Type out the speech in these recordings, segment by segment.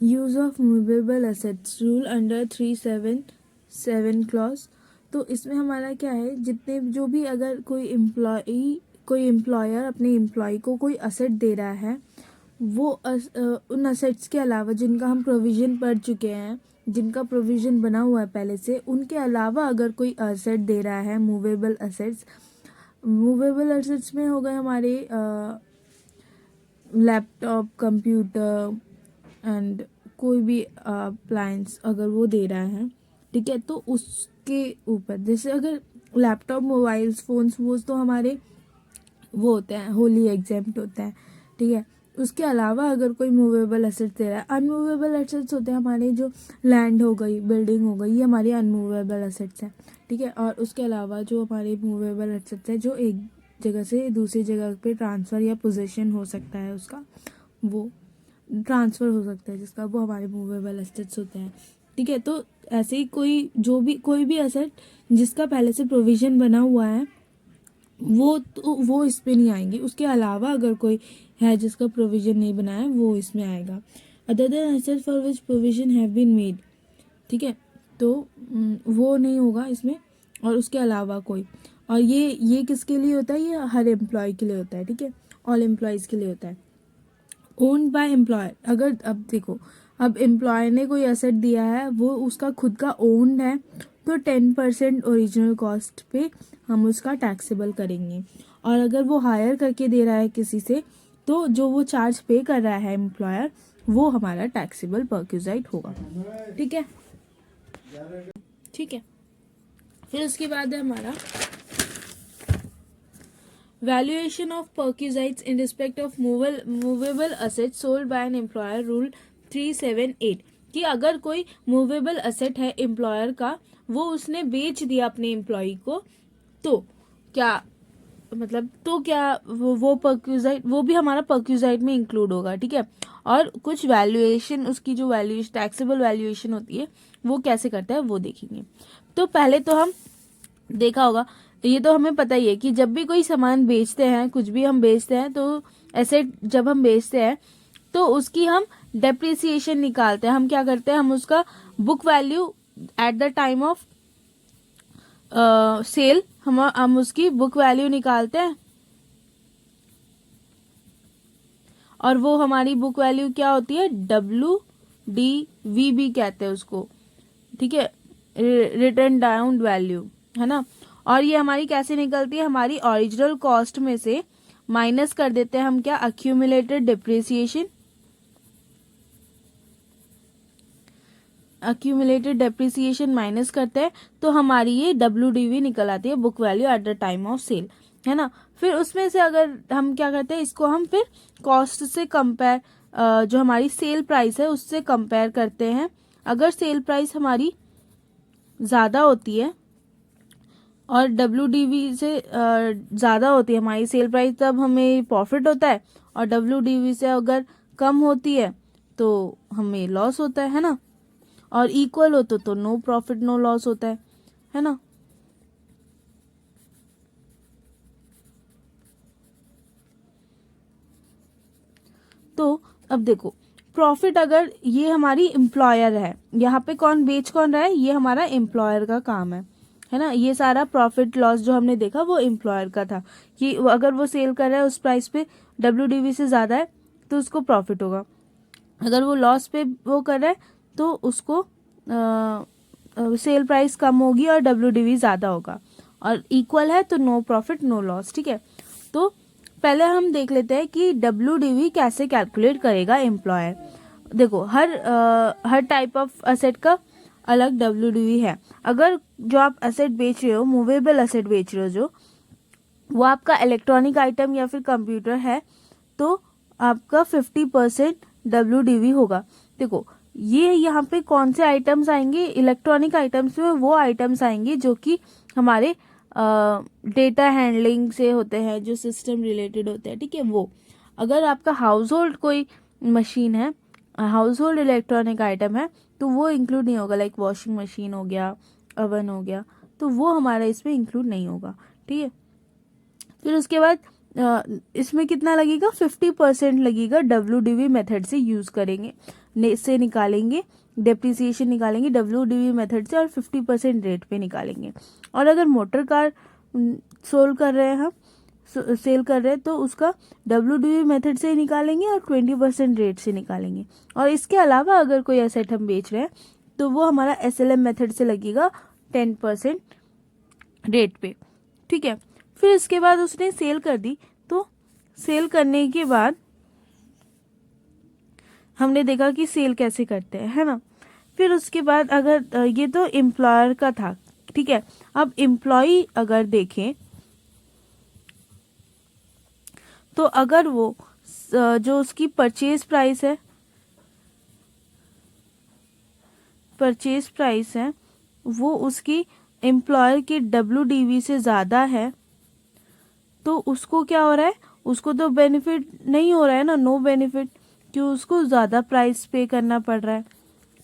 Use of movable assets rule under 377 clause. तो इसमें हमारा क्या है, जितने जो भी अगर कोई एम्प्लॉयर अपने एम्प्लॉय को कोई असेट दे रहा है, वो उन असेट्स के अलावा जिनका हम प्रोविज़न पढ़ चुके हैं, जिनका प्रोविज़न बना हुआ है पहले से, उनके अलावा अगर कोई असेट दे रहा है मूवेबल एसेट्स में हो गए हमारे लैपटॉप, कंप्यूटर एंड कोई भी अप्लायंस अगर वो दे रहा है, ठीक है, तो उसके ऊपर, जैसे अगर लैपटॉप, मोबाइल्स, फोन्स, वो तो हमारे वो होते हैं, होली एग्जेम्प्ट होते हैं, ठीक है। उसके अलावा अगर कोई मूवेबल एसेट्स दे रहा है, अनमूवेबल एसेट्स होते हैं हमारे, जो लैंड हो गई, बिल्डिंग हो गई, ये हमारी अनमूवेबल एसेट्स हैं, ठीक है। और उसके अलावा जो हमारे मूवेबल एसेट्स हैं, जो एक जगह से दूसरी जगह पे ट्रांसफ़र या पोजीशन हो सकता है, उसका वो ट्रांसफ़र हो सकता है जिसका, वो हमारे मूवेबल एसेट्स होते हैं, ठीक है। तो ऐसे ही कोई भी एसेट जिसका पहले से प्रोविज़न बना हुआ है, वो इस पे नहीं आएंगे। उसके अलावा अगर कोई है जिसका प्रोविज़न नहीं बना है, वो इसमें आएगा। Other than asset for which provision have been made, ठीक है, तो वो नहीं होगा इसमें। और उसके अलावा कोई, और ये किसके लिए होता है, ये हर एम्प्लॉय के लिए होता है, ठीक है, ऑल एम्प्लॉयज़ के लिए होता है। ओन्ड बाय एम्प्लॉयर, अगर अब देखो, अब एम्प्लॉयर ने कोई एसेट दिया है, वो उसका खुद का ओन्ड है, तो 10% ओरिजिनल कॉस्ट पे हम उसका टैक्सेबल करेंगे। और अगर वो हायर करके दे रहा है किसी से, तो जो वो चार्ज पे कर रहा है एम्प्लॉयर, वो हमारा टैक्सेबल परक्यूजाइट होगा, ठीक है, ठीक है। फिर उसके बाद है हमारा valuation of perquisites in respect of movable asset sold by an employer rule 378, कि अगर कोई मूवेबल असेट है एम्प्लॉयर का, वो उसने बेच दिया अपने एम्प्लॉय को, तो क्या मतलब, तो क्या वो परक्यूजाइट, वो भी हमारा परक्यूजाइट में इंक्लूड होगा, ठीक है। और कुछ वैल्यूएशन, उसकी जो वैल्यूएशन, टैक्सेबल वैल्यूएशन होती है, वो कैसे करता है वो देखेंगे। तो पहले तो हम देखा होगा, ये तो हमें पता ही है कि जब भी कोई सामान बेचते हैं, कुछ भी हम बेचते हैं, तो एसेट जब हम बेचते हैं, तो उसकी हम डेप्रिसिएशन निकालते हैं। हम क्या करते हैं, हम उसका book value at the time of sale, हम उसकी बुक वैल्यू निकालते हैं, और वो हमारी बुक वैल्यू क्या होती है, WDVB कहते हैं उसको, ठीक है, रिटर्न डाउन वैल्यू, है ना। और ये हमारी कैसे निकलती है, हमारी ओरिजिनल कॉस्ट में से माइनस कर देते हैं हम क्या, अक्यूमुलेटेड डेप्रिसिएशन माइनस करते हैं, तो हमारी ये WDV निकल आती है, book value at the time of sale, है ना। फिर उसमें से अगर हम क्या करते हैं, इसको हम फिर कॉस्ट से कंपेयर, जो हमारी सेल प्राइस है उससे कंपेयर करते हैं। अगर सेल प्राइस हमारी ज़्यादा होती है और WDV से ज़्यादा होती है हमारी सेल प्राइस, तब हमें प्रॉफिट होता है, और WDV से अगर कम होती है तो हमें लॉस होता है ना। और इक्वल हो तो नो प्रॉफिट नो लॉस होता है ना। तो अब देखो, प्रॉफिट, अगर ये हमारी एम्प्लॉयर है, यहाँ पे बेच कौन रहा है, ये हमारा एम्प्लॉयर का काम है ना। ये सारा प्रॉफिट लॉस जो हमने देखा वो एम्प्लॉयर का था, कि अगर वो सेल कर रहा है उस प्राइस पे, WDV से ज़्यादा है तो उसको प्रॉफिट होगा। अगर वो लॉस पे वो कर रहा है तो उसको सेल प्राइस कम होगी और WDV ज़्यादा होगा। और इक्वल है तो नो प्रॉफिट नो लॉस, ठीक है। तो पहले हम देख लेते हैं कि WDV कैसे कैलकुलेट करेगा एम्प्लॉयर। देखो, हर टाइप ऑफ असेट का अलग WDV है। अगर जो आप असेट बेच रहे हो, मूवेबल असेट बेच रहे हो, जो वो आपका इलेक्ट्रॉनिक आइटम या फिर कंप्यूटर है, तो आपका 50% WDV होगा। देखो, ये यहाँ पे कौन से आइटम्स आएंगे, इलेक्ट्रॉनिक आइटम्स में वो आइटम्स आएंगे जो कि हमारे डेटा हैंडलिंग से होते हैं, जो सिस्टम रिलेटेड होते हैं, ठीक है। वो अगर आपका हाउस होल्ड कोई मशीन है, हाउस होल्ड इलेक्ट्रॉनिक आइटम है, तो वो इंक्लूड नहीं होगा, लाइक वॉशिंग मशीन हो गया, ओवन हो गया, तो वो हमारा इसमें इंक्लूड नहीं होगा, ठीक है। फिर उसके बाद इसमें कितना लगेगा, 50% लगेगा, WDV मेथड से यूज़ करेंगे। से निकालेंगे, डेप्रिसिएशन निकालेंगे WDV मेथड से, और 50% रेट पे निकालेंगे। और अगर मोटर कार सेल कर रहे हैं तो उसका WDV मेथड से निकालेंगे और 20% रेट से निकालेंगे। और इसके अलावा अगर कोई एसेट हम बेच रहे हैं तो वो हमारा SLM मेथड से लगेगा 10% रेट पे, ठीक है। फिर इसके बाद उसने सेल कर दी, तो सेल करने के बाद हमने देखा कि सेल कैसे करते हैं, है ना। फिर उसके बाद अगर ये तो एम्प्लॉयर का था, ठीक है। अब एम्प्लॉय अगर देखें तो अगर वो जो उसकी परचेज प्राइस है वो उसकी एम्प्लॉयर की WDV से ज़्यादा है, तो उसको क्या हो रहा है, उसको तो बेनिफिट नहीं हो रहा है ना, नो बेनिफिट, क्यों, उसको ज़्यादा प्राइस पे करना पड़ रहा है,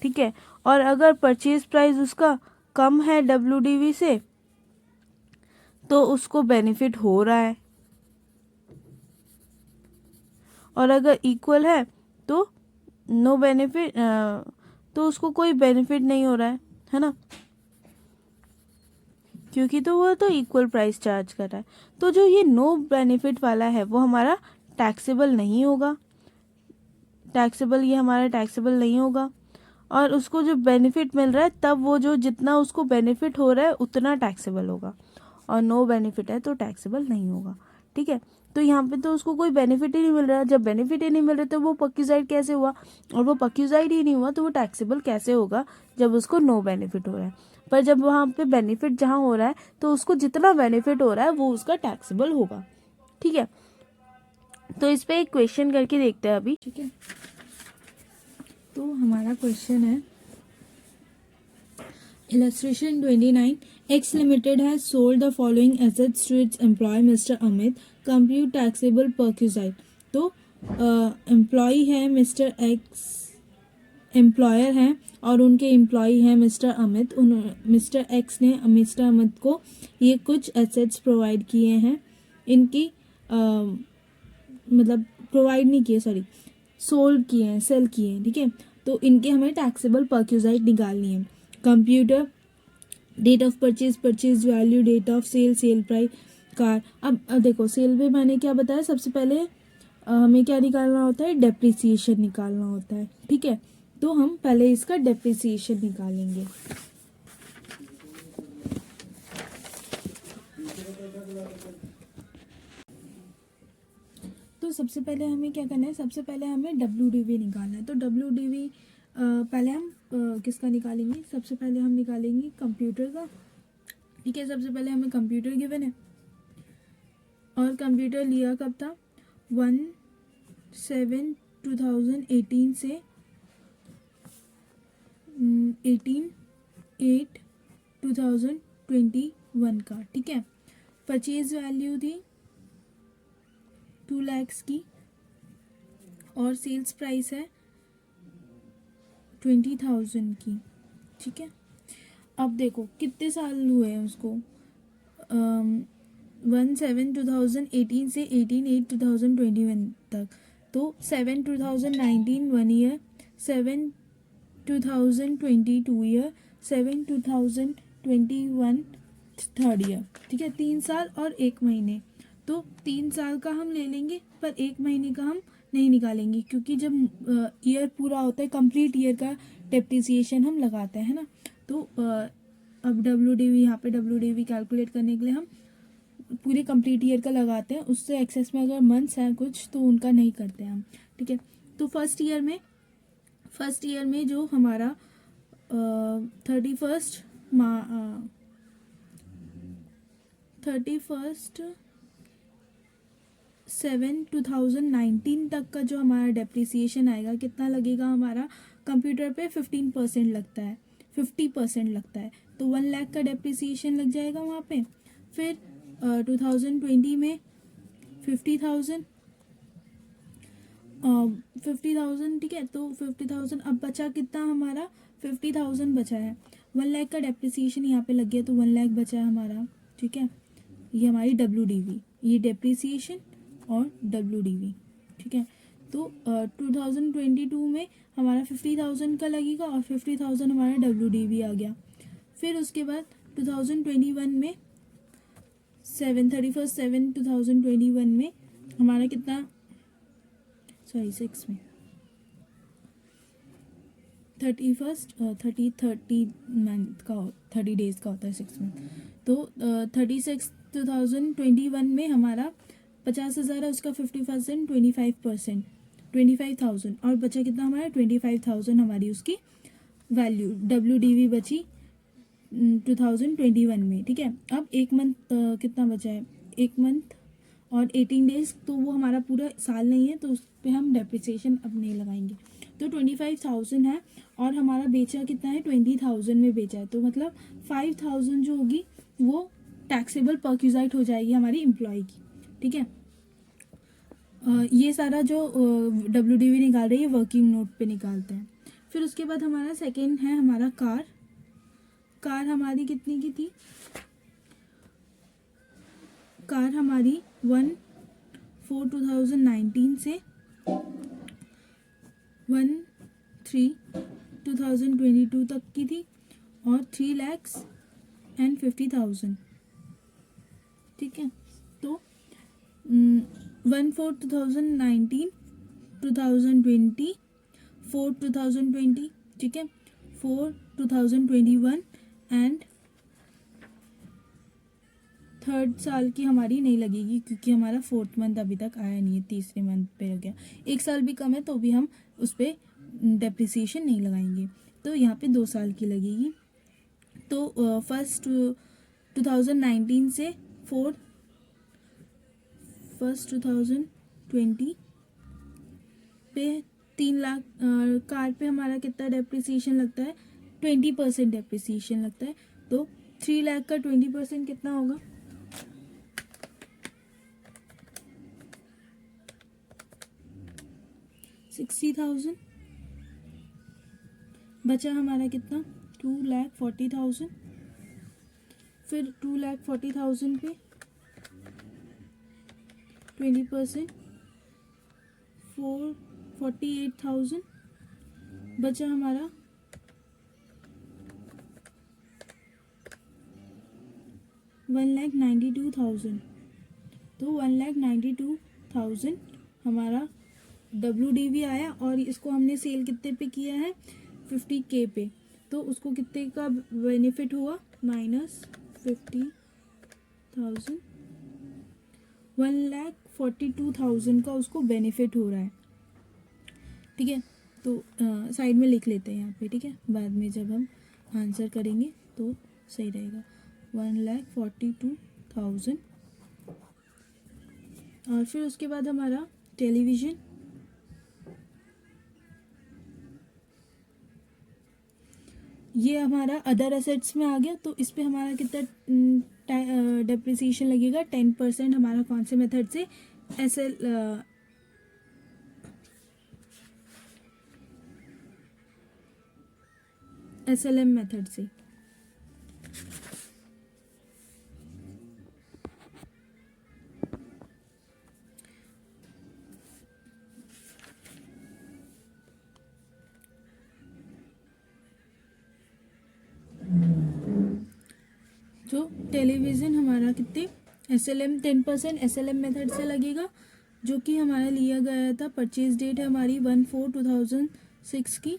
ठीक है। और अगर परचेज प्राइस उसका कम है WDV से तो उसको बेनिफिट हो रहा है, और अगर इक्वल है तो नो बेनिफिट, तो उसको कोई बेनिफिट नहीं हो रहा है ना, क्योंकि तो वो तो इक्वल प्राइस चार्ज कर रहा है। तो जो ये नो बेनिफिट वाला है वो हमारा टैक्सेबल नहीं होगा, ये हमारा टैक्सेबल नहीं होगा। और उसको जो बेनिफिट मिल रहा है तब वो जो जितना उसको बेनिफिट हो रहा है उतना टैक्सेबल होगा, और नो बेनिफिट है तो टैक्सेबल नहीं होगा, ठीक है। तो यहाँ पे तो उसको कोई बेनिफिट ही नहीं मिल रहा, जब बेनिफिट ही नहीं मिल रहा तो वो पक्यूजाइड कैसे हुआ, और वो पक्यूजाइड ही नहीं हुआ तो वो टैक्सेबल कैसे होगा जब उसको नो बेनिफिट हो रहा है। पर जब वहाँ पे बेनिफिट जहाँ हो रहा है तो उसको जितना बेनिफिट हो रहा है वो उसका टैक्सेबल होगा, ठीक है। तो इस पे एक क्वेश्चन करके देखते हैं अभी, ठीक है। तो हमारा क्वेश्चन है illustration 29, X Limited has sold the following assets to its employee Mr. Amit, compute taxable perquisite। तो एम्प्लॉय है मिस्टर एक्स, एम्प्लॉयर हैं और उनके एम्प्लॉय हैं मिस्टर अमित। मिस्टर एक्स ने मिस्टर अमित को ये कुछ एसेट्स प्रोवाइड किए हैं, इनकी मतलब प्रोवाइड नहीं किए, सॉरी, सोल्ड किए हैं, सेल किए हैं, ठीक है। तो इनके हमें टैक्सेबल परक्यूजाइट निकालनी है। Computer, date of purchase, purchase value, date of sale, sale price, car. अब देखो सेल में मैंने क्या बताया, सबसे पहले हमें क्या निकालना होता है, डेप्रिसिएशन निकालना होता है, ठीक है। तो हम पहले इसका डेप्रिसिएशन निकालेंगे। तो सबसे पहले हमें क्या करना है, सबसे पहले हमें WDV निकालना है। तो WDV पहले हम किसका निकालेंगे, सबसे पहले हम निकालेंगे कंप्यूटर का, ठीक है। सबसे पहले हमें कंप्यूटर गिवन है, और कंप्यूटर लिया कब था, 1/7/2018 से 18/8/2021 का, ठीक है। परचेज वैल्यू थी 2 लाख की, और सेल्स प्राइस है 20,000 की, ठीक है। अब देखो कितने साल हुए हैं उसको, 1/7/2018 से 18/8/2021 तक, तो 7/2019 1 ईयर, 7/2020 2 ईयर, 7/2021 3rd ईयर, ठीक है। 3 साल और 1 महीने। तो 3 साल का हम ले लेंगे पर 1 महीने का हम नहीं निकालेंगे, क्योंकि जब ईयर पूरा होता है, कंप्लीट ईयर का डेप्रिसिएशन हम लगाते हैं ना। तो अब WDV, यहाँ पे WDV कैलकुलेट करने के लिए हम पूरे कंप्लीट ईयर का लगाते हैं, उससे एक्सेस में अगर मंथ्स हैं कुछ तो उनका नहीं करते हैं हम, ठीक है। तो फर्स्ट ईयर में जो हमारा 31/7/2019 तक का जो हमारा डेप्रिसिएशन आएगा, कितना लगेगा हमारा, कंप्यूटर पे 15% लगता है, 50% लगता है, तो 1 लाख का डेप्रिसिएशन लग जाएगा वहाँ पे। फिर 2020 में 50,000, ठीक है। तो 50,000, अब बचा कितना हमारा, 50,000 बचा है। 1 लाख का डेप्रिसिएशन यहाँ पे लग गया तो 1 लाख बचा है हमारा, ठीक है। ये हमारी WDV, ये डेप्रिसिएशन और WDV, ठीक है। तो 2022 में हमारा 50,000 का लगेगा और 50,000 हमारा WDV आ गया। फिर उसके बाद 2021 में 31/7/2021 में हमारा कितना, सॉरी 6 में 30 मंथ का 30 डेज का होता है 6 मंथ। तो 36/2021 में हमारा 50,000 है, उसका 50% 25,000 और बचा कितना हमारा 25,000 हमारी उसकी वैल्यू WDV बची 2021 में। ठीक है, अब एक मंथ कितना बचा है, एक मंथ और 18 डेज, तो वो हमारा पूरा साल नहीं है, तो उस पर हम डेप्रिसिएशन अब नहीं लगाएंगे। तो 25,000 है और हमारा बेचा कितना है 20,000 में बेचा है, तो मतलब 5,000 जो होगी वो टैक्सेबल परक्यूजाइट हो जाएगी हमारी एम्प्लॉय की। ठीक है, ये सारा जो WDV निकाल रही है वर्किंग नोट पे निकालते हैं। फिर उसके बाद हमारा सेकेंड है हमारा कार हमारी कितनी की थी, कार हमारी 1/4/2019 से 1/3/2022 तक की थी और 3,50,000। ठीक है, तो 1/4/2019 2020 4/2020, ठीक है, 4/2021 एंड थर्ड साल की हमारी नहीं लगेगी क्योंकि हमारा 4th मंथ अभी तक आया नहीं है, तीसरे मंथ पे हो गया, एक साल भी कम है तो भी हम उस पर डेप्रिसिएशन नहीं लगाएंगे, तो यहाँ पे 2 साल की लगेगी। तो फर्स्ट 2019 से 2020 पे 3 लाख कार पे हमारा कितना डेप्रिसिएशन लगता है, 20% डेप्रिसिएशन लगता है। तो 3 लाख का 20% कितना होगा, 60,000। बचा हमारा कितना 2,40,000। फिर 2,40,000 पे 20% 448,000। बचा हमारा 1,92,000। तो 1,92,000 हमारा WDV आया और इसको हमने सेल कितने पे किया है 50K पे, तो उसको कितने का बेनिफिट हुआ -50,000, 1,42,000 का उसको बेनिफिट हो रहा है। ठीक है, तो साइड में लिख लेते हैं यहाँ पे, ठीक है, बाद में जब हम आंसर करेंगे तो सही रहेगा। 1,42,000 और फिर उसके बाद हमारा टेलीविज़न, ये हमारा अदर एसेट्स में आ गया, तो इस पे हमारा कितना डेप्रिसिएशन लगेगा 10%। हमारा कौन से मेथड से, SLM मेथड से। जो टेलीविज़न हमारा कितने SLM 10% SLM मेथड से लगेगा, जो कि हमारा लिया गया था, परचेज डेट है हमारी 1/4/2006 की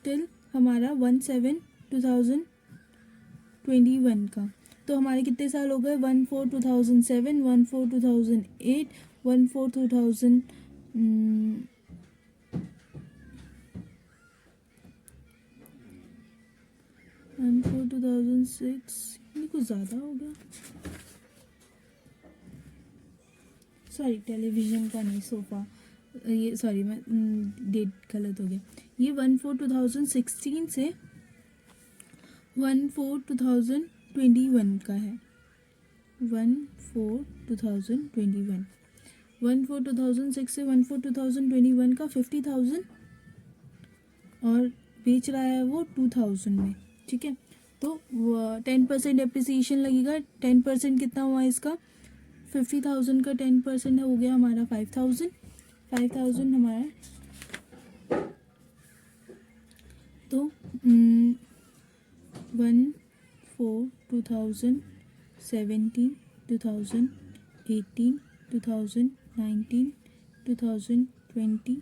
टिल हमारा 1/7/2021 का। तो हमारे कितने साल हो गए 1/4/2007, 1/4/2008, 1/4/2000 1/4/2006, ये कुछ ज़्यादा हो गया, सॉरी टेलीविज़न का नहीं, सोफ़ा, ये सॉरी मैं डेट गलत हो गया। ये 1/4/2016 से 1/4/2021 का है, 1/4/2021, 1/4/2006 से 1/4/2021 का 50,000 और बेच रहा है वो 2,000 में। ठीक है, तो 10% डेप्रिसिएशन लगेगा। 10% कितना हुआ इसका 50,000 का 10% हो गया हमारा 5,000। 5,000 हमारा, तो 2017, 2018, 2019, 2020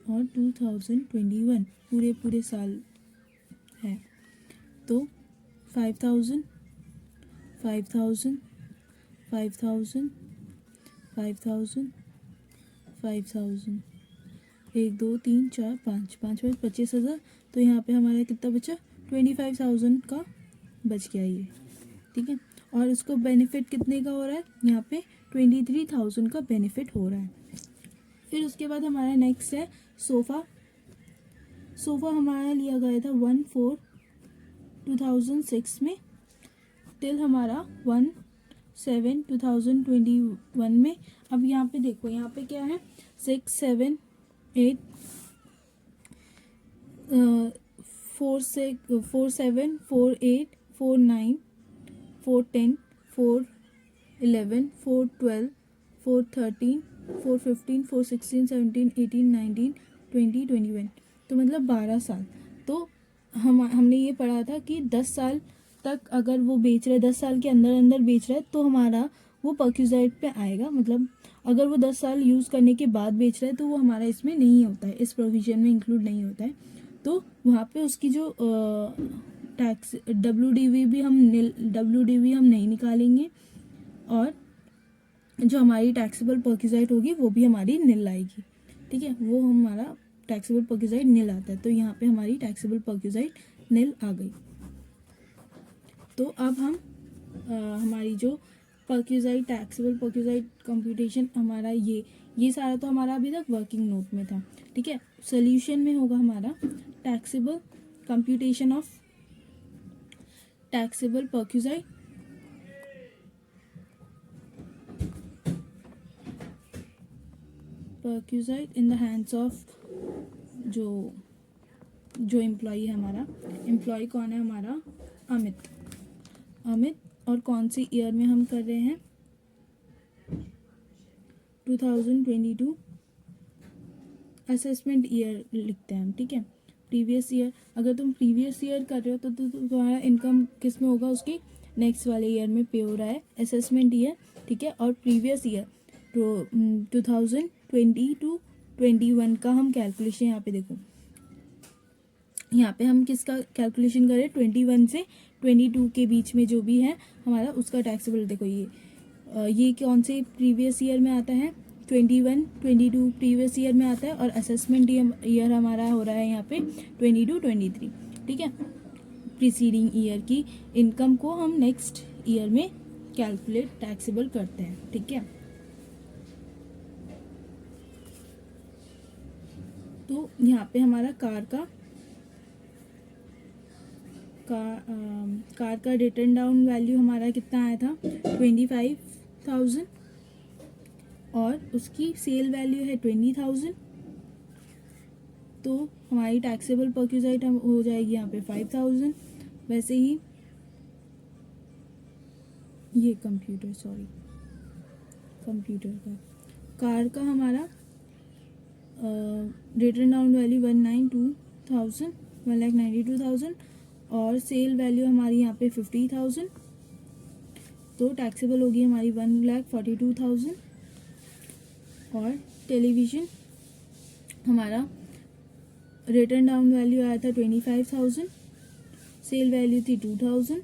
और 2021 पूरे साल है। तो 5,000, 5,000, 5,000, 5,000, 5,000, 1 2 3 4 5 5 5 25,000। तो यहाँ पे हमारा कितना बचा? 25,000 का बच गया ये, ठीक है। और उसको बेनिफिट कितने का हो रहा है? यहाँ पे 23,000 का बेनिफिट हो रहा है। फिर उसके बाद हमारा नेक्स्ट है सोफ़ा। सोफ़ा हमारा लिया गया था 1/4/2006 में टिल हमारा 1/7/2021 में। अब यहाँ पे देखो, यहाँ पे क्या है, 6 7 8 4 7 4 8 4 9 4 10 4 11 4 12 4 13 4 15 4 16 17 18 19 20 21। तो मतलब 12 साल। तो हमने ये पढ़ा था कि 10 साल तक अगर वो बेच रहा है, 10 साल के अंदर अंदर बेच रहा है, तो हमारा वो परक्यूजाइट पे आएगा। मतलब अगर वो 10 साल यूज़ करने के बाद बेच रहा है तो वो हमारा इसमें नहीं होता है, इस प्रोविजन में इंक्लूड नहीं होता है। तो वहाँ पे उसकी जो टैक्स WDV हम नहीं निकालेंगे, और जो हमारी टैक्सेबल परक्यूजाइट होगी वो भी हमारी निल आएगी, ठीक है। वो हमारा टैक्सेबल परक्यूजाइट निल आता है। तो यहाँ पे हमारी टैक्सेबल परक्यूजाइट निल आ गई। तो अब हम हमारी जो परक्यूजाइट, टैक्सेबल परक्यूजाइट कंप्यूटेशन, हमारा ये सारा तो हमारा अभी तक वर्किंग नोट में था, ठीक है। सोल्यूशन में होगा हमारा taxable computation of taxable perquisite, in the hands of जो एम्प्लॉय है हमारा। एम्प्लॉय कौन है हमारा? अमित। और कौन सी ईयर में हम कर रहे हैं? 2022 असेसमेंट ईयर लिखते हैं हम, ठीक है। प्रीवियस ईयर, अगर तुम प्रीवियस ईयर कर रहे हो तो तुम्हारा इनकम किस में होगा? उसकी नेक्स्ट वाले ईयर में पे हो रहा है, असेसमेंट ईयर, ठीक है। और प्रीवियस ईयर तो 2020-21 का हम कैलकुलेशन यहाँ पे देखो, यहाँ पे हम किसका कैलकुलेशन करें? 21 से 22 के बीच में जो भी है हमारा उसका टैक्सेबल। देखो ये कौन से प्रीवियस ईयर में आता है? 21-22 प्रीवियस ईयर में आता है, और असेसमेंट ईयर हमारा हो रहा है यहाँ पे 22-23, ठीक है। प्रीसीडिंग ईयर की इनकम को हम नेक्स्ट ईयर में कैलकुलेट टैक्सेबल करते हैं, ठीक है। तो यहाँ पे हमारा कार का रिटर्न डाउन वैल्यू हमारा कितना आया था? 25,000, और उसकी सेल वैल्यू है 20,000। तो हमारी टैक्सेबल परक्यूजाइट हम हो जाएगी यहाँ पे 5,000। वैसे ही ये कंप्यूटर का कार का हमारा रिटर्न डाउन वैल्यू 1,92,000, और सेल वैल्यू हमारी यहाँ पे 50,000। तो टैक्सेबल होगी हमारी 1,42,000। और टेलीविज़न हमारा रिटर्न डाउन वैल्यू आया था 25,000, सेल वैल्यू थी 2,000,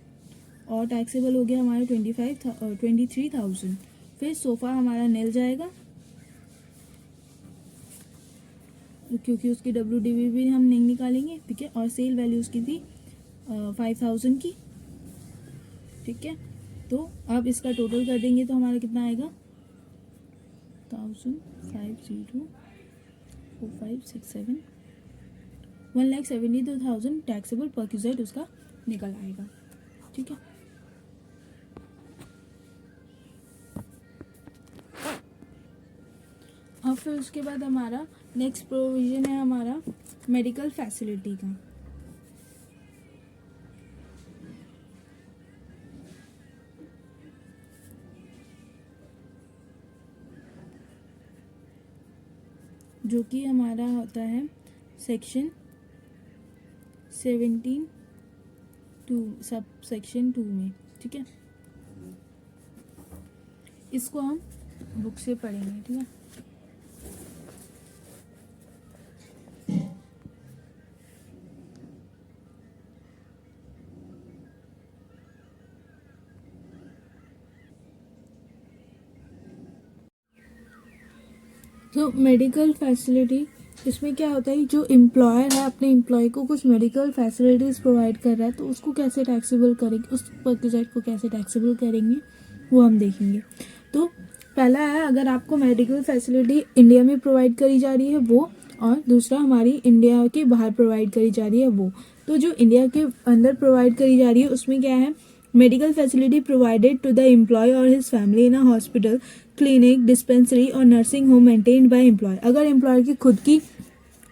और टैक्सेबल हो गया हमारा 23,000। फिर सोफ़ा हमारा निल जाएगा, क्योंकि उसकी WDV भी हम नहीं निकालेंगे, ठीक है। और सेल वैल्यू उसकी थी 5,000 की, ठीक है। तो अब इसका टोटल कर देंगे तो हमारा कितना आएगा? 1,050,4567 1,72,000 टैक्सेबल परक्यूजाइट उसका निकल आएगा, ठीक है। और फिर उसके बाद हमारा नेक्स्ट प्रोविज़न है हमारा मेडिकल फैसिलिटी का। जो कि हमारा होता है सेक्शन 17(2) सब सेक्शन 2 में, ठीक है। इसको हम बुक से पढ़ेंगे, ठीक है। तो मेडिकल फैसिलिटी, इसमें क्या होता है, जो एम्प्लॉयर है अपने एम्प्लॉय को कुछ मेडिकल फैसिलिटीज़ प्रोवाइड कर रहा है तो उसको कैसे टैक्सेबल करेंगे, उस परक्विजिट को कैसे टैक्सेबल करेंगे वो हम देखेंगे। तो पहला है, अगर आपको मेडिकल फैसिलिटी इंडिया में प्रोवाइड करी जा रही है वो, और दूसरा हमारी इंडिया के बाहर प्रोवाइड करी जा रही है वो। तो जो इंडिया के अंदर प्रोवाइड करी जा रही है उसमें क्या है, medical facility provided to the employee और his family in a hospital, clinic, dispensary और nursing home maintained by employee. अगर एम्प्लॉयर की खुद की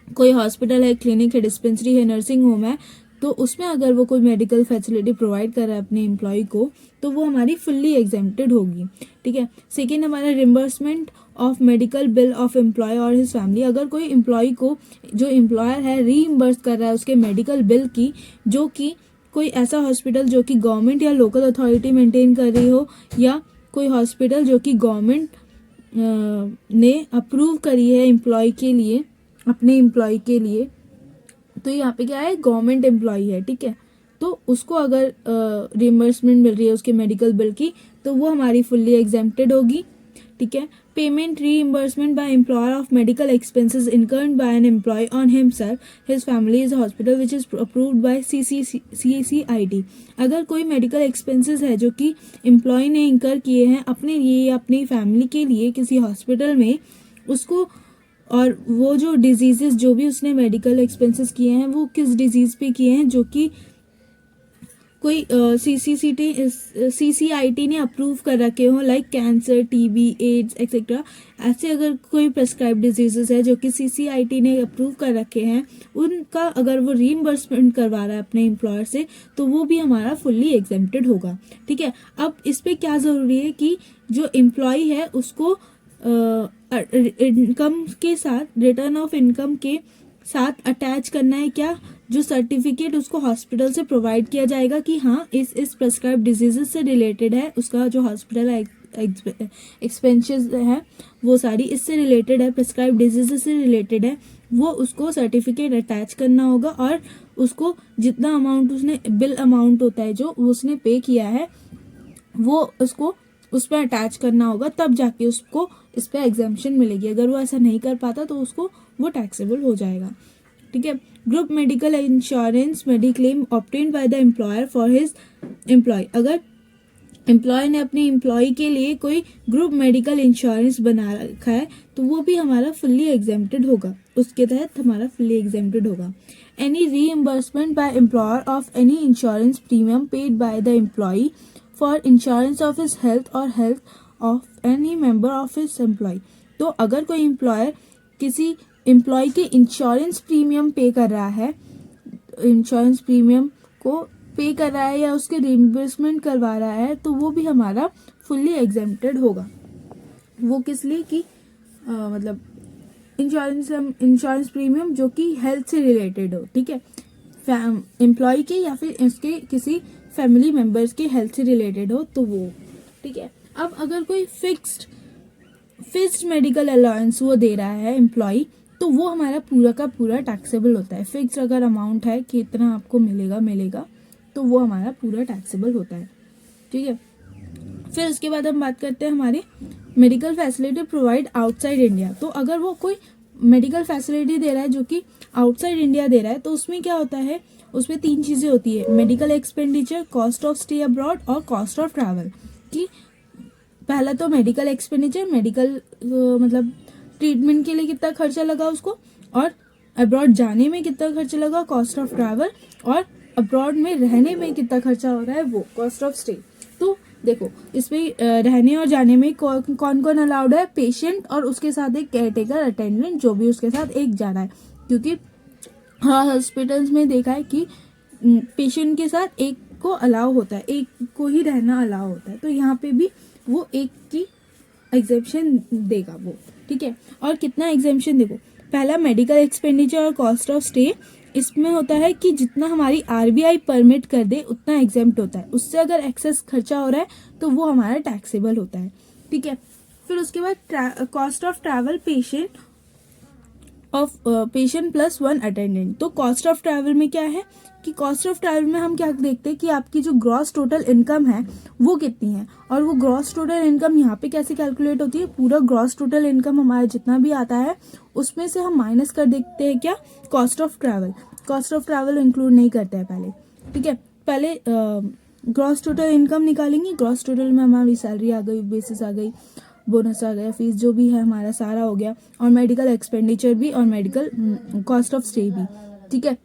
कोई हॉस्पिटल है, क्लिनिक है, डिस्पेंसरी है, नर्सिंग होम है, तो उसमें अगर वो कोई मेडिकल फैसिलिटी प्रोवाइड कर रहा है अपने एम्प्लॉय को तो वो हमारी फुल्ली एग्जेम्प्टेड होगी, ठीक है। सेकेंड हमारा reimbursement of medical bill of employee और हिज फैमिली। अगर कोई एम्प्लॉय को जो एम्प्लॉयर है रीइम्बर्स कर रहा है उसके मेडिकल बिल की, जो कि कोई ऐसा हॉस्पिटल जो कि गवर्नमेंट या लोकल अथॉरिटी मेंटेन कर रही हो, या कोई हॉस्पिटल जो कि गवर्नमेंट ने अप्रूव करी है एम्प्लॉय के लिए, अपने एम्प्लॉय के लिए, तो यहाँ पे क्या है, गवर्नमेंट एम्प्लॉय है, ठीक है। तो उसको अगर रिम्बर्समेंट मिल रही है उसके मेडिकल बिल की तो वो हमारी फुल्ली एग्जेम्प्टेड होगी, ठीक है। Payment reimbursement by employer of medical expenses incurred by an employee on himself, his family, is hospital which is approved by CCIT। अगर कोई मेडिकल एक्सपेंसेस है जो कि एम्प्लॉय ने इंकर किए हैं अपने लिए या अपनी फैमिली के लिए किसी हॉस्पिटल में, उसको, और वो जो डिजीजेस जो भी उसने मेडिकल एक्सपेंसेस किए हैं वो किस डिजीज पे किए हैं जो कि कोई CCIT ने अप्रूव कर रखे हो, like cancer, TB, AIDS etcetera. ऐसे अगर कोई प्रेस्क्राइब डिजीजेस है जो कि CCIT ने अप्रूव कर रखे हैं, उनका अगर वो रीइंबर्समेंट करवा रहा है अपने एम्प्लॉयर से तो वो भी हमारा फुल्ली एग्जेम्प्टेड होगा, ठीक है। अब इस पे क्या ज़रूरी है कि जो एम्प्लॉय है उसको इनकम के साथ, रिटर्न ऑफ इनकम के साथ अटैच करना है क्या, जो सर्टिफिकेट उसको हॉस्पिटल से प्रोवाइड किया जाएगा कि हाँ इस प्रेस्क्राइब डिजीजेस से रिलेटेड है, उसका जो हॉस्पिटल एक्सपेंसेस है वो सारी इससे रिलेटेड है, प्रेस्क्राइब डिजीजेस से रिलेटेड है, वो उसको सर्टिफिकेट अटैच करना होगा। और उसको जितना अमाउंट उसने, बिल अमाउंट होता है जो उसने पे किया है वो उसको उस पर अटैच करना होगा, तब जाके उसको इस पर एग्जाम्पशन मिलेगी। अगर वो ऐसा नहीं कर पाता तो उसको वो टैक्सेबल हो जाएगा, ठीक है। Group medical insurance mediclaim obtained by the employer for his employee. अगर एम्प्लॉय ने अपने एम्प्लॉय के लिए कोई ग्रुप मेडिकल इंश्योरेंस बना रखा है तो वो भी हमारा फुल्ली एग्जेम्प्टेड होगा, उसके तहत हमारा फुल्ली एग्जेम्प्टेड होगा। Any reimbursement by employer of any insurance premium paid by the employee for insurance of his health और health of any member of his employee. तो अगर कोई एम्प्लॉयर किसी एम्प्लॉय के इंश्योरेंस प्रीमियम पे कर रहा है, इंश्योरेंस प्रीमियम को पे कर रहा है या उसके रिइंबर्समेंट करवा रहा है तो वो भी हमारा फुल्ली एग्जेम्प्टेड होगा। वो किस लिए कि मतलब इंश्योरेंस प्रीमियम जो कि हेल्थ से रिलेटेड हो, ठीक है, एम्प्लॉय के या फिर उसके किसी फैमिली मेंबर्स के हेल्थ से रिलेटेड हो तो वो, ठीक है। अब अगर कोई फिक्स्ड मेडिकल अलाउंस वो दे रहा है एम्प्लॉय तो वो हमारा पूरा का पूरा टैक्सेबल होता है। फिक्स्ड अगर अमाउंट है कि इतना आपको मिलेगा तो वो हमारा पूरा टैक्सेबल होता है, ठीक है। फिर उसके बाद हम बात करते हैं हमारे medical facility provide outside India. तो अगर वो कोई मेडिकल फैसिलिटी दे रहा है जो कि आउटसाइड इंडिया दे रहा है तो उसमें क्या होता है, उसमें 3 चीज़ें होती है, medical expenditure, cost of stay abroad और कॉस्ट ऑफ ट्रैवल। कि पहला तो मेडिकल एक्सपेंडिचर, मेडिकल मतलब ट्रीटमेंट के लिए कितना खर्चा लगा उसको, और अब्रॉड जाने में कितना खर्चा लगा, कॉस्ट ऑफ ट्रैवल, और अब्रॉड में रहने में कितना खर्चा हो रहा है वो कॉस्ट ऑफ स्टे। तो देखो इसमें रहने और जाने में कौन कौन अलाउड है, पेशेंट और उसके साथ एक केयरटेकर अटेंडेंट जो भी उसके साथ एक जा रहा है, क्योंकि हाँ हॉस्पिटल्स में देखा है कि पेशेंट के साथ एक को अलाउ होता है, एक को ही रहना अलाउ होता है, तो यहाँ पे भी वो एक की एग्जेम्पशन देगा वो, ठीक है। और कितना एग्जेम्पशन देखो, पहला मेडिकल एक्सपेंडिचर और कॉस्ट ऑफ स्टे, इसमें होता है कि जितना हमारी आरबीआई परमिट कर दे उतना एग्जेम्प्ट होता है, उससे अगर एक्सेस खर्चा हो रहा है तो वो हमारा टैक्सेबल होता है, ठीक है। फिर उसके बाद cost of travel patient plus one attendant. तो कॉस्ट ऑफ ट्रैवल में क्या है कि कॉस्ट ऑफ ट्रैवल में हम क्या देखते हैं कि आपकी जो ग्रॉस टोटल इनकम है वो कितनी है, और वो ग्रॉस टोटल इनकम यहाँ पे कैसे कैलकुलेट होती है, पूरा ग्रॉस टोटल इनकम हमारा जितना भी आता है उसमें से हम माइनस कर देते हैं क्या, cost of travel. Cost of travel include नहीं करते हैं पहले, ठीक है। पहले ग्रॉस टोटल इनकम निकालेंगे, ग्रॉस टोटल में हमारी सैलरी आ गई, बेसिस आ गई, बोनस आ गया, फीस जो भी है हमारा सारा हो गया, और मेडिकल एक्सपेंडिचर भी, और मेडिकल कॉस्ट ऑफ स्टे भी, ठीक है,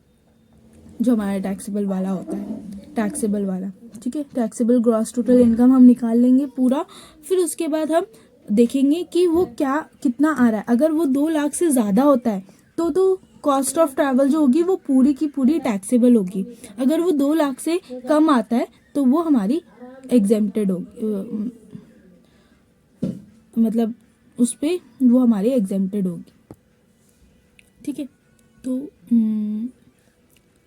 जो हमारा टैक्सेबल वाला होता है, टैक्सेबल वाला, ठीक है। टैक्सेबल ग्रॉस टोटल इनकम हम निकाल लेंगे पूरा। फिर उसके बाद हम देखेंगे कि वो कितना आ रहा है। अगर वो 2 लाख से ज़्यादा होता है तो कॉस्ट ऑफ ट्रैवल जो होगी वो पूरी की पूरी टैक्सेबल होगी। अगर वो 2 लाख से कम आता है तो वो हमारी एग्जेम्प्टेड होगी, मतलब उस पर वो हमारी एग्जेम्प्टेड होगी, ठीक है। तो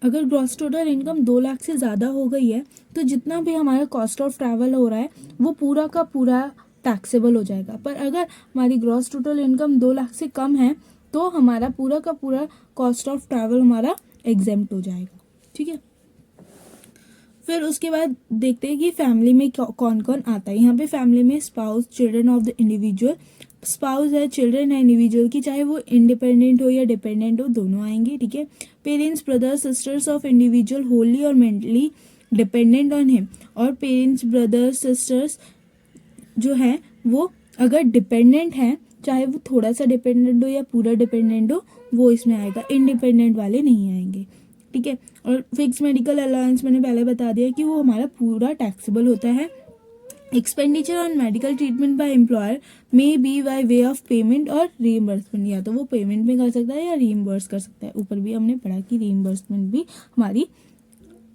अगर ग्रॉस टोटल इनकम 2 लाख से ज़्यादा हो गई है तो जितना भी हमारा कॉस्ट ऑफ ट्रैवल हो रहा है वो पूरा का पूरा टैक्सेबल हो जाएगा। पर अगर हमारी ग्रॉस टोटल इनकम 2 लाख से कम है तो हमारा पूरा का पूरा कॉस्ट ऑफ ट्रैवल हमारा एग्जेम्प्ट हो जाएगा, ठीक है। फिर उसके बाद देखते हैं कि फैमिली में कौन कौन आता है। यहाँ पे फैमिली में spouse, children of the individual, spouse है, चिल्ड्रन है इंडिविजुअल की, चाहे वो इंडिपेंडेंट हो या डिपेंडेंट हो, दोनों आएंगे, ठीक है। Parents, brothers, sisters of individual Holi और मेंटली डिपेंडेंट ऑन हिम, और पेरेंट्स, ब्रदर्स, सिस्टर्स जो है वो अगर डिपेंडेंट हैं, चाहे वो थोड़ा सा डिपेंडेंट हो या पूरा डिपेंडेंट हो, वो इसमें आएगा, इंडिपेंडेंट वाले नहीं आएंगे, ठीक है। और फिक्स मेडिकल अलाउंस मैंने पहले बता दिया कि वो हमारा पूरा टैक्सेबल होता है। Expenditure on medical treatment by employer may be by way of payment और रीइंबर्समेंट, या तो वो पेमेंट में कर सकता है या रीइंबर्स कर सकता है। ऊपर भी हमने पढ़ा कि रीइंबर्समेंट भी हमारी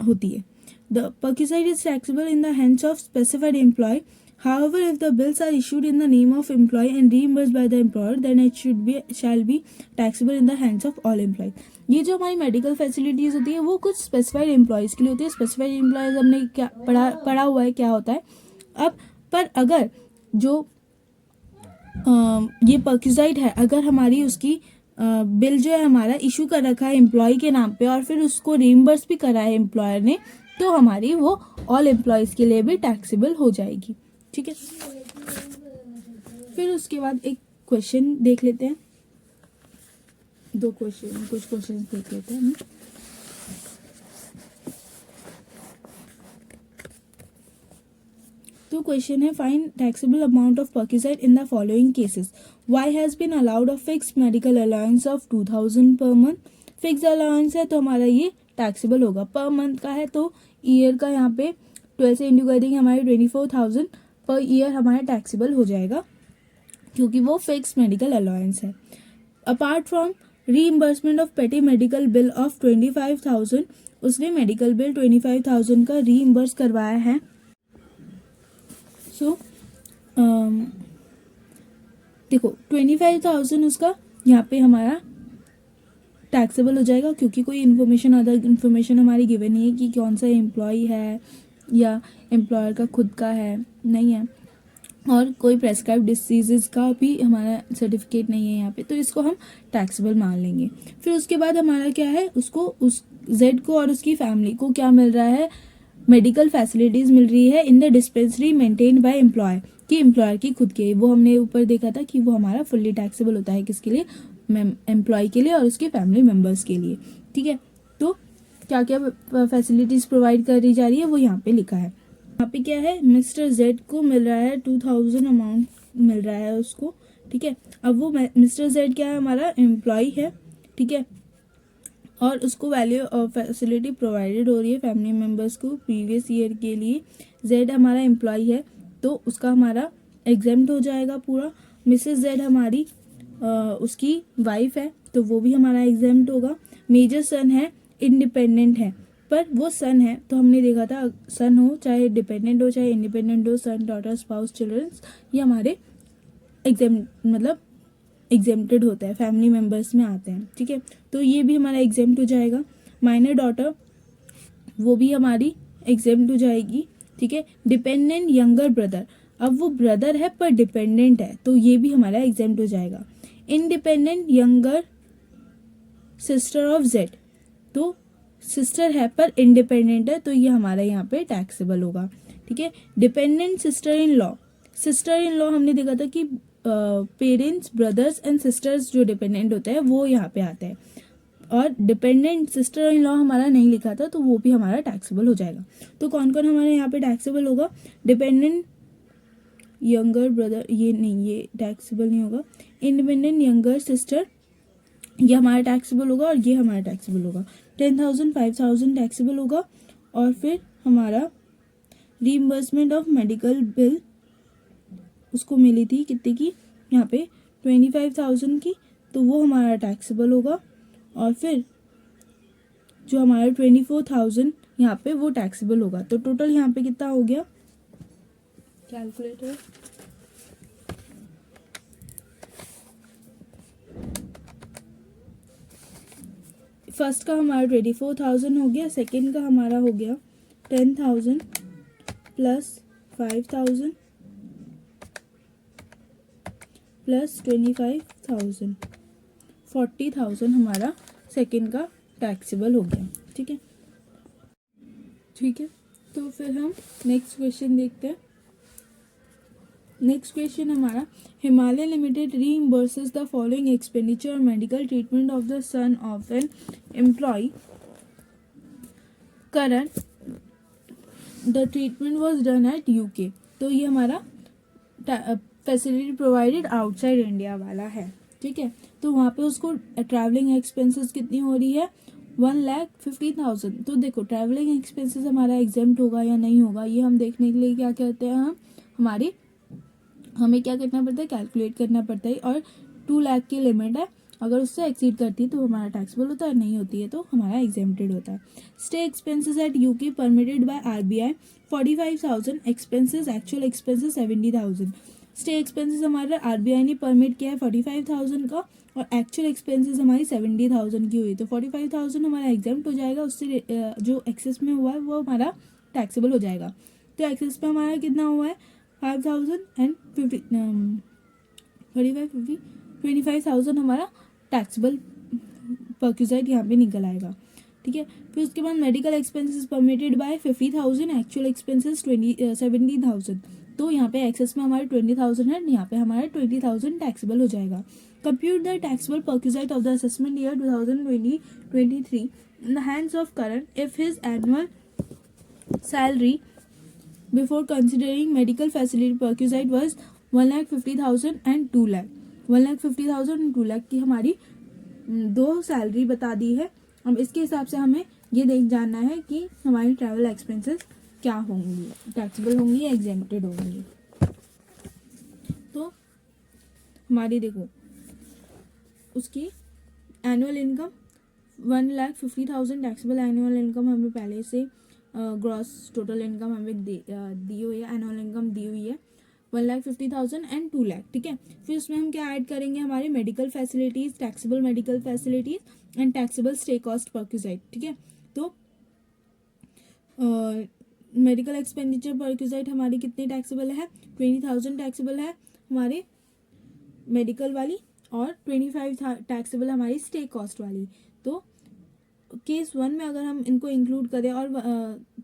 होती है। The perquisite is taxable in the hands of specified employee. However, if the bills are issued in the name of employee and reimbursed by the employer, then it shall be taxable in the hands of all employees. ये जो हमारी medical facilities होती है वो कुछ specified employees के लिए होती है। स्पेसिफाइड एम्प्लॉयज़ हमने क्या पढ़ा हुआ है क्या होता है। अब पर अगर जो ये पर्क्विसाइट है, अगर हमारी उसकी बिल जो है हमारा इशू कर रखा है एम्प्लॉय के नाम पे और फिर उसको रीइंबर्स भी करा है एम्प्लॉयर ने, तो हमारी वो ऑल एम्प्लॉयज़ के लिए भी टैक्सेबल हो जाएगी, ठीक है। फिर उसके बाद एक क्वेश्चन देख लेते हैं, कुछ क्वेश्चन देख लेते हैं। तो क्वेश्चन है, find taxable amount of perquisite in the following cases. Y has been allowed a fix medical allowance of 2000 per month. Fix allowance है तो हमारा ये टैक्सेबल होगा। पर मंथ का है तो ईयर का यहाँ पे 12 से इंटू कर देंगे, हमारे 24,000 पर ईयर हमारा टैक्सेबल हो जाएगा क्योंकि वो फिक्स मेडिकल अलाउंस है। अपार्ट फ्रॉम रीइंबर्समेंट ऑफ पेटी मेडिकल बिल ऑफ 25,000, उसने मेडिकल बिल 25,000 का रीइंबर्स करवाया है। सो देखो 25,000 उसका यहाँ पे हमारा टैक्सेबल हो जाएगा क्योंकि कोई इन्फॉर्मेशन, अदर इन्फॉर्मेशन हमारी गिवन नहीं है कि कौन सा एम्प्लॉय है या एम्प्लॉयर का खुद का है, नहीं है, और कोई प्रेस्क्राइब डिसीजेज का भी हमारा सर्टिफिकेट नहीं है यहाँ पे, तो इसको हम टैक्सेबल मान लेंगे। फिर उसके बाद हमारा क्या है, उसको उस जेड को और उसकी फैमिली को क्या मिल रहा है, मेडिकल फैसिलिटीज मिल रही है in the dispensary maintained by employer, कि एम्प्लॉयर की खुद के, वो हमने ऊपर देखा था कि वो हमारा फुल्ली टैक्सेबल होता है किसके लिए, एम्प्लॉय के लिए और उसके फैमिली मेम्बर्स के लिए, ठीक है। तो क्या क्या फैसिलिटीज प्रोवाइड करी जा रही है वो यहाँ पे लिखा है। यहाँ पे क्या है, मिस्टर जेड को मिल रहा है 2000 अमाउंट मिल रहा है उसको, ठीक है। अब वो मिस्टर जेड क्या है, हमारा एम्प्लॉय है, ठीक है, और उसको वैल्यू ऑफ फैसिलिटी प्रोवाइडेड हो रही है फैमिली मेम्बर्स को प्रीवियस ईयर के लिए। जेड हमारा एम्प्लॉय है तो उसका हमारा एग्जेम्प्ट हो जाएगा पूरा। मिसेस जेड हमारी उसकी वाइफ है तो वो भी हमारा एग्जेम्प्ट होगा। मेजर सन है, इंडिपेंडेंट है, पर वो सन है तो हमने देखा था सन हो चाहे डिपेंडेंट हो चाहे इंडिपेंडेंट हो, सन, डॉटर, स्पाउस, चिल्ड्रंस, ये हमारे एग्जाम मतलब एग्जेम्प्टेड होता है, फैमिली मेम्बर्स में आते हैं, ठीक है। तो ये भी हमारा एग्जेम्प्ट हो जाएगा। माइनर डॉटर वो भी हमारी एग्जेम्प्ट हो जाएगी, ठीक है। डिपेंडेंट यंगर ब्रदर, अब वो ब्रदर है पर डिपेंडेंट है, तो ये भी हमारा एग्जेम्प्ट हो जाएगा। Independent younger sister of Z, तो सिस्टर है पर इंडिपेंडेंट है, तो ये हमारा यहाँ पे टैक्सेबल होगा, ठीक है। Dependent sister in law, sister in law हमने देखा था कि पेरेंट्स, ब्रदर्स एंड सिस्टर्स जो डिपेंडेंट होते हैं वो यहाँ पे आते हैं, और डिपेंडेंट सिस्टर इन लॉ हमारा नहीं लिखा था, तो वो भी हमारा टैक्सेबल हो जाएगा। तो कौन कौन हमारे यहाँ पे टैक्सेबल होगा? डिपेंडेंट यंगर ब्रदर, ये नहीं, ये टैक्सेबल नहीं होगा। इंडिपेंडेंट यंगर सिस्टर, ये हमारा टैक्सेबल होगा, और ये हमारा टैक्सेबल होगा। 10,000 5,000 टैक्सेबल होगा। और फिर हमारा रीइंबर्समेंट ऑफ मेडिकल बिल, उसको मिली थी कितने की, यहाँ पे 25,000 की, तो वो हमारा टैक्सेबल होगा। और फिर जो हमारा 24,000 यहाँ पे वो टैक्सेबल होगा। तो टोटल यहाँ पे कितना हो गया, कैलकुलेटर, फर्स्ट का हमारा 24,000 हो गया, सेकंड का हमारा हो गया 10,000 प्लस 5,000 प्लस 25,000, 40,000 हमारा सेकंड का टैक्सेबल हो गया, ठीक है। ठीक है, तो फिर हम नेक्स्ट क्वेश्चन देखते हैं। नेक्स्ट क्वेश्चन हमारा, Himalaya limited reimburses the following expenditure और medical treatment of the son of an employee Karan, the treatment was done at UK. तो ये हमारा फैसिलिटी प्रोवाइडेड आउटसाइड इंडिया वाला है, ठीक है। तो वहाँ पे उसको ट्रैवलिंग एक्सपेंसेस कितनी हो रही है, 1,50,000। तो देखो ट्रैवलिंग एक्सपेंसेस हमारा एग्जेम्प्ट होगा या नहीं होगा, ये हम देखने के लिए क्या कहते हैं, हमें क्या करना पड़ता है, कैलकुलेट करना पड़ता है। और 2 लाख की लिमिट है, अगर उससे एक्सीड करती है तो हमारा टैक्सेबल होता है, नहीं होती है तो हमारा एग्जेम्प्टेड होता है। Stay expenses at UK permitted by RBI 45,000, expenses actual expenses 70,000। Stay expenses हमारा आरबीआई ने परमिट किया है 45,000 का, और एक्चुअल एक्सपेंसेस हमारी 70,000 की हुई, तो 45,000 हमारा एग्जेम्प्ट हो जाएगा, उससे जो एक्सेस में हुआ है वो हमारा टैक्सेबल हो जाएगा। तो एक्सेस में हमारा कितना हुआ है, 5,000 एंड 25,000 हमारा टैक्सेबल परक्यूजाइट यहाँ पे निकल आएगा, ठीक है। फिर उसके बाद medical expenses permitted by 50,000, actual expenses 70,000। तो यहाँ पे एक्सेस में हमारे 20,000 है, यहाँ पे हमारा 20,000 टैक्सेबल हो जाएगा। Compute the taxable perquisite of the assessment year 2020-23 in the hands of Karan if his annual salary before considering medical facility perquisite was 1,50,000 and 2 lakh. 1,50,000 and 2 lakh की हमारी 2 सैलरी बता दी है। अब इसके हिसाब से हमें ये जानना है कि हमारी ट्रैवल एक्सपेंसेस क्या होंगी, टैक्सेबल होंगी या एग्जेम्प्टेड होंगी। तो हमारी देखो उसकी annual income 1,50,000 taxable annual income हमें पहले से ग्रॉस टोटल इनकम हमें दी हुई है, एनुअल इनकम दी हुई है 1,50,000 एंड 2 लाख, ठीक है। फिर उसमें हम क्या ऐड करेंगे, हमारे medical facilities, taxable medical facilities and taxable stay cost perquisite, ठीक है। तो मेडिकल एक्सपेंडिचर परक्यूजाइट हमारी कितनी टैक्सेबल है, 20,000 टैक्सेबल है हमारे मेडिकल वाली, और 25 टैक्सेबल हमारी स्टे कॉस्ट वाली। तो केस 1 में अगर हम इनको इंक्लूड करें और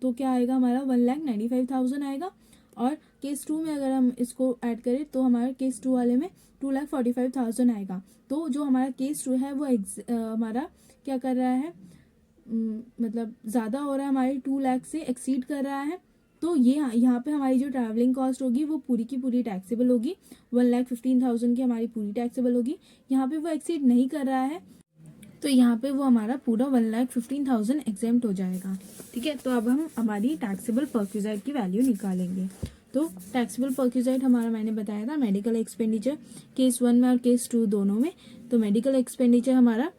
तो क्या आएगा हमारा 1,95,000 आएगा, और केस 2 में अगर हम इसको ऐड करें तो हमारा केस 2 वाले में 2,45,000 आएगा। तो जो हमारा केस 2 है वो हमारा क्या कर रहा है, मतलब ज़्यादा हो रहा है, हमारे 2 लाख से एक्सीड कर रहा है। तो ये यहाँ पे हमारी जो ट्रैवलिंग कॉस्ट होगी वो पूरी की पूरी टैक्सेबल होगी, 1,15,000 की हमारी पूरी टैक्सेबल होगी। यहाँ पे वो एक्सीड नहीं कर रहा है, तो यहाँ पे वो हमारा पूरा 1,15,000 एग्जेम्प्ट हो जाएगा, ठीक है। तो अब हम हमारी टैक्सेबल परक्यूजाइट की वैल्यू निकालेंगे। तो टैक्सेबल परक्यूजाइट हमारा मैंने बताया था मेडिकल एक्सपेंडिचर केस 1 में और केस 2 दोनों में। तो मेडिकल एक्सपेंडिचर हमारा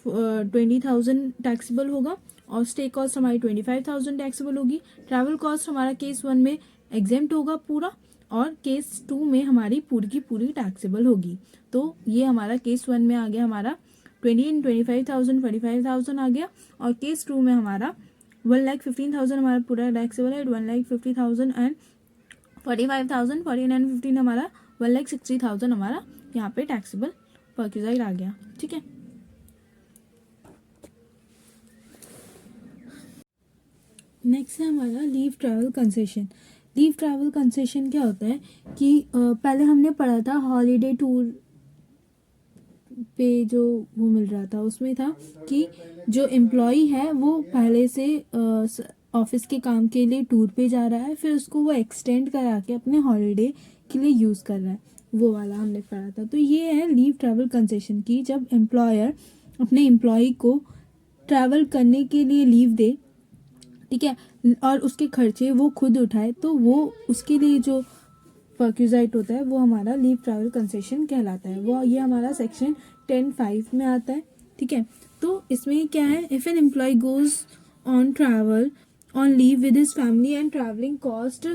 20,000 टैक्सेबल होगा, और स्टे कॉस्ट हमारी 25,000 टैक्सेबल होगी। ट्रैवल कॉस्ट हमारा केस 1 में एग्जेम्प्ट होगा पूरा, और केस 2 में हमारी पूरी की पूरी टैक्सेबल होगी। तो ये हमारा केस 1 में आ गया हमारा 25,000 45,000 आ गया, और केस 2 में हमारा 1,15,000 हमारा पूरा टैक्सेबल है, 1,50,000 एंड 45,000 14 एंड 15 हमारा 1,60,000 हमारा यहाँ पे टैक्सेबल परक्यूजाइट आ गया। ठीक है, नेक्स्ट है हमारा leave travel concession. Leave travel concession क्या होता है कि पहले हमने पढ़ा था हॉलीडे टूर पे जो वो मिल रहा था, उसमें था कि जो एम्प्लॉई है वो पहले से ऑफिस के काम के लिए टूर पे जा रहा है, फिर उसको वो एक्सटेंड करा के अपने हॉलीडे के लिए यूज़ कर रहा है, वो वाला हमने पढ़ा था। तो ये है लीव ट्रैवल कंसेशन की, जब एम्प्लॉयर अपने एम्प्लॉय को ट्रैवल करने के लिए लीव दे, ठीक है, और उसके खर्चे वो खुद उठाए, तो वो उसके लिए जो परक्यूजाइट होता है वो हमारा लीव ट्रैवल कंसेशन कहलाता है। वो ये हमारा सेक्शन 10(5) में आता है। ठीक है, तो इसमें क्या है, if an employee goes on travel on leave with his family and travelling cost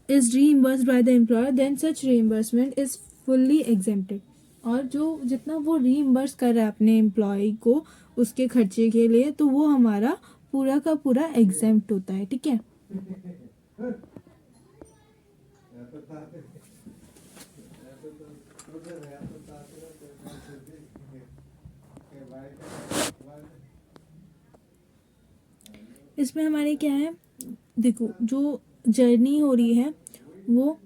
is reimbursed by the employer, then such reimbursement is fully exempted. और जो जितना वो रीइंबर्स कर रहा है अपने एम्प्लॉय को उसके खर्चे के लिए, तो वो हमारा पूरा का पूरा एग्जेम्प्ट होता है। ठीक है, इसमें हमारे क्या है, देखो जो जर्नी हो रही है वो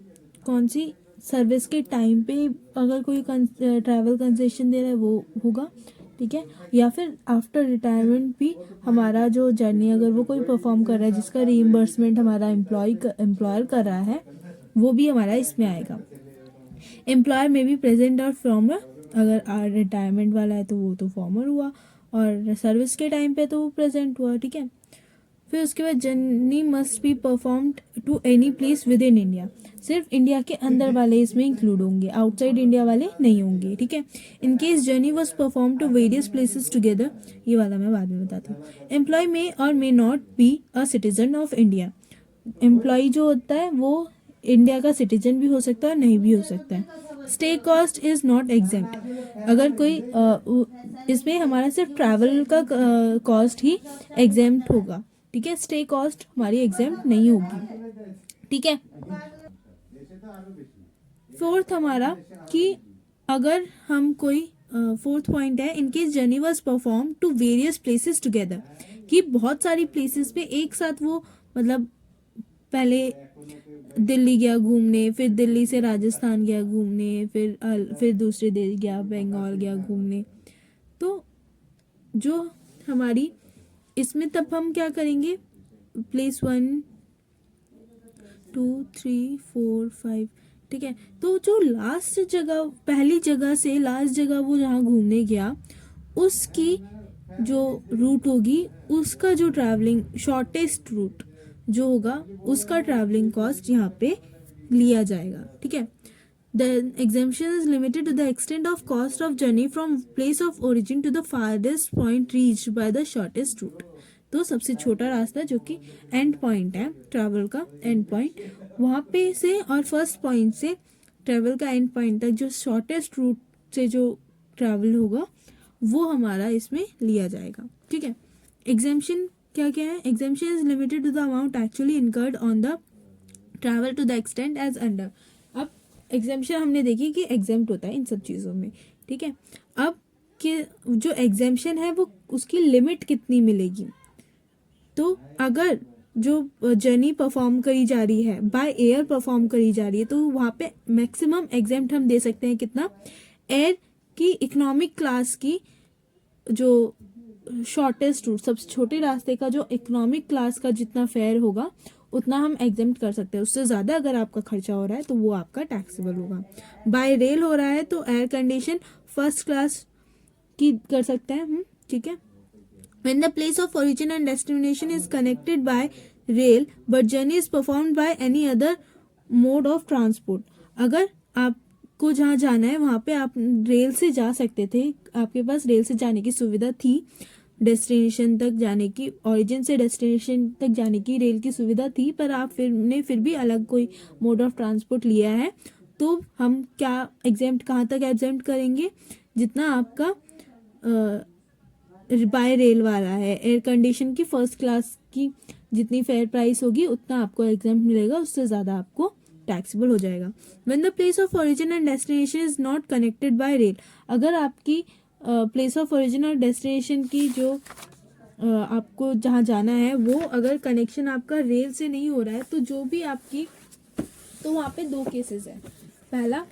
कौन सी सर्विस के टाइम पे अगर कोई ट्रैवल कंसेशन दे रहा है वो होगा। ठीक है, या फिर आफ्टर रिटायरमेंट भी हमारा जो जर्नी अगर वो कोई परफॉर्म कर रहा है जिसका रीइंबर्समेंट हमारा एम्प्लॉयर कर रहा है, वो भी हमारा इसमें आएगा। एम्प्लॉयर में भी प्रेजेंट और फॉर्मर, अगर रिटायरमेंट वाला है तो वो तो फॉर्मर हुआ, और सर्विस के टाइम पे तो वो प्रेजेंट हुआ। ठीक है, फिर उसके बाद journey must be performed to any place within India. सिर्फ इंडिया के अंदर वाले इसमें इंक्लूड होंगे, आउटसाइड इंडिया वाले नहीं होंगे। ठीक है, in case journey was perform to various places together, ये वाला मैं बाद में बताती हूँ। Employee may or may not be a citizen of India. Employee जो होता है वो इंडिया का सिटीजन भी हो सकता है और नहीं भी हो सकता है। Stay cost is not exempt. अगर कोई इसमें हमारा सिर्फ ट्रैवल का कॉस्ट ही एग्जेम्प्ट होगा। ठीक है, स्टे कॉस्ट हमारी एग्जेम्प्ट नहीं होगी। ठीक है, फोर्थ हमारा कि अगर हम कोई फोर्थ पॉइंट है, in case journey was perform to various places together, कि बहुत सारी प्लेसेस पे एक साथ वो मतलब पहले दिल्ली गया घूमने, फिर दिल्ली से राजस्थान गया घूमने, फिर दूसरे देश गया, बंगाल गया घूमने, तो जो हमारी इसमें तब हम क्या करेंगे, प्लेस 1 2 3 4 5। ठीक है, तो जो लास्ट जगह, पहली जगह से लास्ट जगह वो जहाँ घूमने गया उसकी जो रूट होगी, उसका जो ट्रैवलिंग शॉर्टेस्ट रूट जो होगा उसका ट्रैवलिंग कॉस्ट यहाँ पे लिया जाएगा। ठीक है, The exemption is limited to the extent of cost of journey from place of origin to the farthest point reached by the shortest route। तो सबसे छोटा रास्ता जो कि एंड पॉइंट है, ट्रैवल का एंड पॉइंट, वहाँ पे से और फर्स्ट पॉइंट से ट्रैवल का एंड पॉइंट तक जो शॉर्टेस्ट रूट से जो ट्रैवल होगा वो हमारा इसमें लिया जाएगा। ठीक है, एग्जेम्पशन क्या क्या है, exemption is limited to the amount actually incurred on the travel to the extent as under. अब एग्जेम्पशन हमने देखी कि एग्जेम्प्ट होता है इन सब चीज़ों में। ठीक है, अब कि जो एग्जेम्पशन है वो उसकी लिमिट कितनी मिलेगी, तो अगर जो जर्नी परफॉर्म करी जा रही है बाय एयर परफॉर्म करी जा रही है, तो वहाँ पे मैक्सिमम एग्जेम्प्ट हम दे सकते हैं कितना, एयर की इकोनॉमिक क्लास की जो शॉर्टेस्ट रूट, सबसे छोटे रास्ते का जो इकोनॉमिक क्लास का जितना फेयर होगा उतना हम एग्जेम्प्ट कर सकते हैं। उससे ज़्यादा अगर आपका खर्चा हो रहा है तो वो आपका टैक्सेबल होगा। बाय रेल हो रहा है तो एयर कंडीशन फर्स्ट क्लास की कर सकते हैं हम। ठीक है, when the place of origin and destination is connected by rail but journey is performed by any other mode of transport, अगर आपको जहाँ जाना है वहाँ पे आप रेल से जा सकते थे, आपके पास रेल से जाने की सुविधा थी, डेस्टिनेशन तक जाने की, ओरिजिन से डेस्टिनेशन तक जाने की रेल की सुविधा थी, पर आप फिर भी अलग कोई मोड ऑफ ट्रांसपोर्ट लिया है, तो हम क्या एग्जेम्प्ट, कहाँ तक एग्जेम्प्ट करेंगे, जितना आपका बाय रेल वाला है। एयर कंडीशन की फर्स्ट क्लास की जितनी फेयर प्राइस होगी उतना आपको एग्जाम्प्ट मिलेगा, उससे ज़्यादा आपको टैक्सेबल हो जाएगा। When the place of origin and destination is not connected by rail, अगर आपकी प्लेस ऑफ ओरिजिन और डेस्टिनेशन की जो आपको जहाँ जाना है वो अगर कनेक्शन आपका रेल से नहीं हो रहा है, तो जो भी आपकी, तो वहाँ पे दो केसेस है। पहला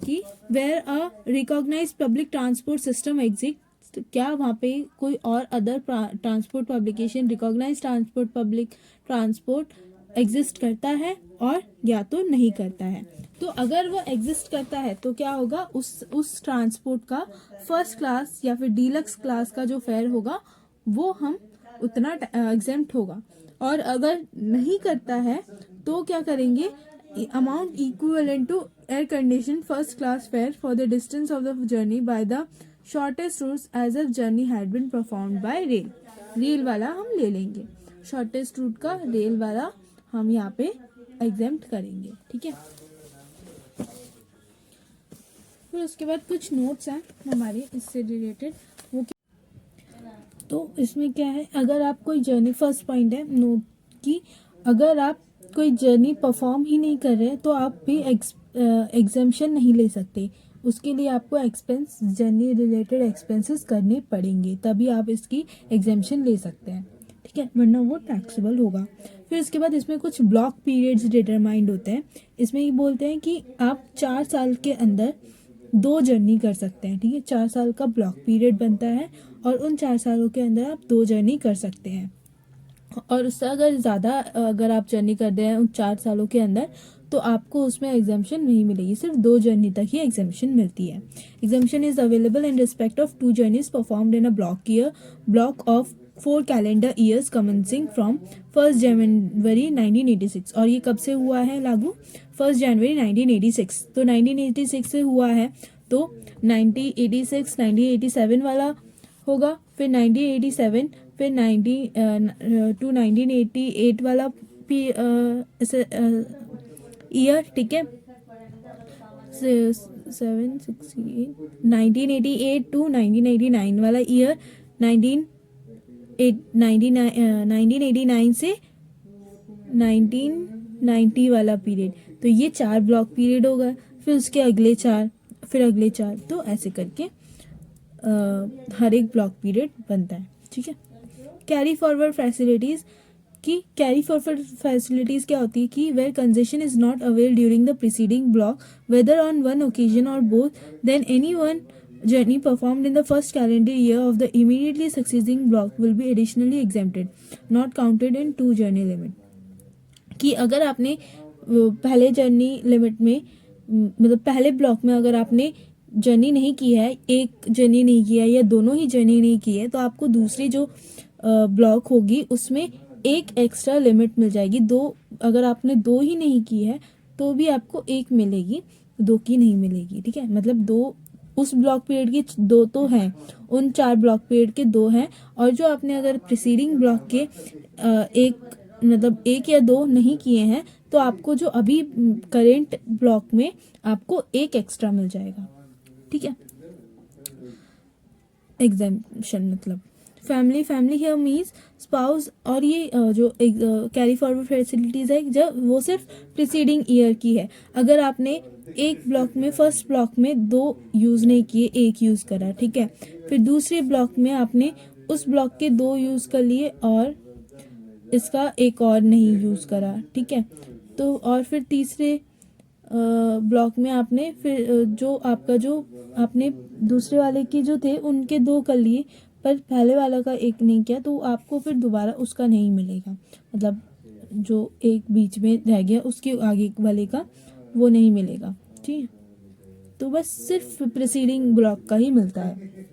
कि where a recognised public transport system exist, तो क्या वहाँ पे कोई और other transport publication recognised transport public transport exist करता है और या तो नहीं करता है। तो अगर वो एग्जिस्ट करता है तो क्या होगा, उस ट्रांसपोर्ट का फर्स्ट क्लास या फिर डीलक्स क्लास का जो फेयर होगा वो हम उतना एग्जेम्प्ट होगा। और अगर नहीं करता है तो क्या करेंगे, amount equivalent to air condition first class fare for the distance of the journey by the shortest routes as a journey had been performed by rail. Rail वाला हम ले लेंगे, शॉर्टेस्ट रूट का रेल वाला हम यहाँ पे एग्जेम्प्ट करेंगे, ठीक है। फिर उसके बाद कुछ नोट्स हैं हमारे इससे रिलेटेड, वो तो इसमें क्या है, अगर आप कोई जर्नी, फर्स्ट पॉइंट है नोट की, अगर आप कोई जर्नी परफॉर्म ही नहीं कर रहे तो आप भी एग्जाम्पशन नहीं ले सकते, उसके लिए आपको एक्सपेंस, जर्नी रिलेटेड एक्सपेंसेस करने पड़ेंगे, तभी आप इसकी एग्जाम्पशन ले सकते हैं, ठीक है, वरना वो टैक्सेबल होगा। फिर उसके बाद इसमें कुछ ब्लॉक पीरियड्स डिटरमाइंड होते हैं। इसमें ये बोलते हैं कि आप 4 साल के अंदर 2 जर्नी कर सकते हैं, ठीक है, 4 साल का ब्लॉक पीरियड बनता है और उन 4 सालों के अंदर आप 2 जर्नी कर सकते हैं। और उससे अगर ज़्यादा अगर आप जर्नी कर रहे हैं उन 4 सालों के अंदर तो आपको उसमें एग्जाम्पशन नहीं मिलेगी, सिर्फ 2 जर्नी तक ही एग्जाम्पशन मिलती है। Exemption is available in respect of 2 journeys performed in a block of 4 calendar years commencing from 1 जनवरी 1986। और ये कब से हुआ है लागू, 1 जनवरी 1986। तो 1986 से हुआ है तो 1986 1987 वाला होगा, फिर 1987, फिर 1988 वाला ईयर, ठीक है, 1988 टू 1989 वाला ईयर, 1989 से 1990 वाला पीरियड, तो ये 4 ब्लॉक पीरियड होगा, फिर उसके अगले 4, फिर अगले 4, तो ऐसे करके हर एक ब्लॉक पीरियड बनता है, ठीक है। कैरी फॉरवर्ड फैसिलिटीज की, कैरी फॉरवर्ड फैसिलिटीज क्या होती है कि where concession is not avail during the preceding block whether on one occasion और both, then any one journey performed in the first calendar year of the immediately succeeding block will be additionally exempted, not counted in 2 journey limit। कि अगर आपने पहले journey limit में, मतलब पहले block में अगर आपने जर्नी नहीं की है, एक जर्नी नहीं की है या दोनों ही जर्नी नहीं की है, तो आपको दूसरी जो ब्लॉक होगी उसमें एक एक्स्ट्रा लिमिट मिल जाएगी। 2, अगर आपने 2 ही नहीं की है तो भी आपको 1 मिलेगी, 2 की नहीं मिलेगी, ठीक है। मतलब 2 उस ब्लॉक पीरियड की 2 तो हैं, उन 4 ब्लॉक पीरियड के 2 हैं, और जो आपने अगर प्रीसीडिंग ब्लॉक के मतलब 1 या 2 नहीं किए हैं तो आपको जो अभी करेंट ब्लॉक में आपको 1 एक्स्ट्रा मिल जाएगा, ठीक है। एग्जाम्पशन मतलब फैमिली हियर मीन्स स्पाउस, और ये जो कैरी फॉरवर्ड फैसिलिटीज है जब वो सिर्फ प्रीसीडिंग ईयर की है। अगर आपने एक ब्लॉक में, फर्स्ट ब्लॉक में 2 यूज़ नहीं किए, 1 यूज़ करा, ठीक है, फिर दूसरे ब्लॉक में आपने उस ब्लॉक के 2 यूज़ कर लिए और इसका 1 और नहीं यूज़ करा, ठीक है, तो और फिर तीसरे ब्लॉक में आपने फिर जो आपका जो आपने दूसरे वाले के जो थे उनके 2 कर लिए पर पहले वाला का 1 नहीं किया, तो आपको फिर दोबारा उसका नहीं मिलेगा, मतलब जो एक बीच में रह गया उसके आगे वाले का वो नहीं मिलेगा, ठीक है। तो बस सिर्फ प्रीसीडिंग ब्लॉक का ही मिलता है।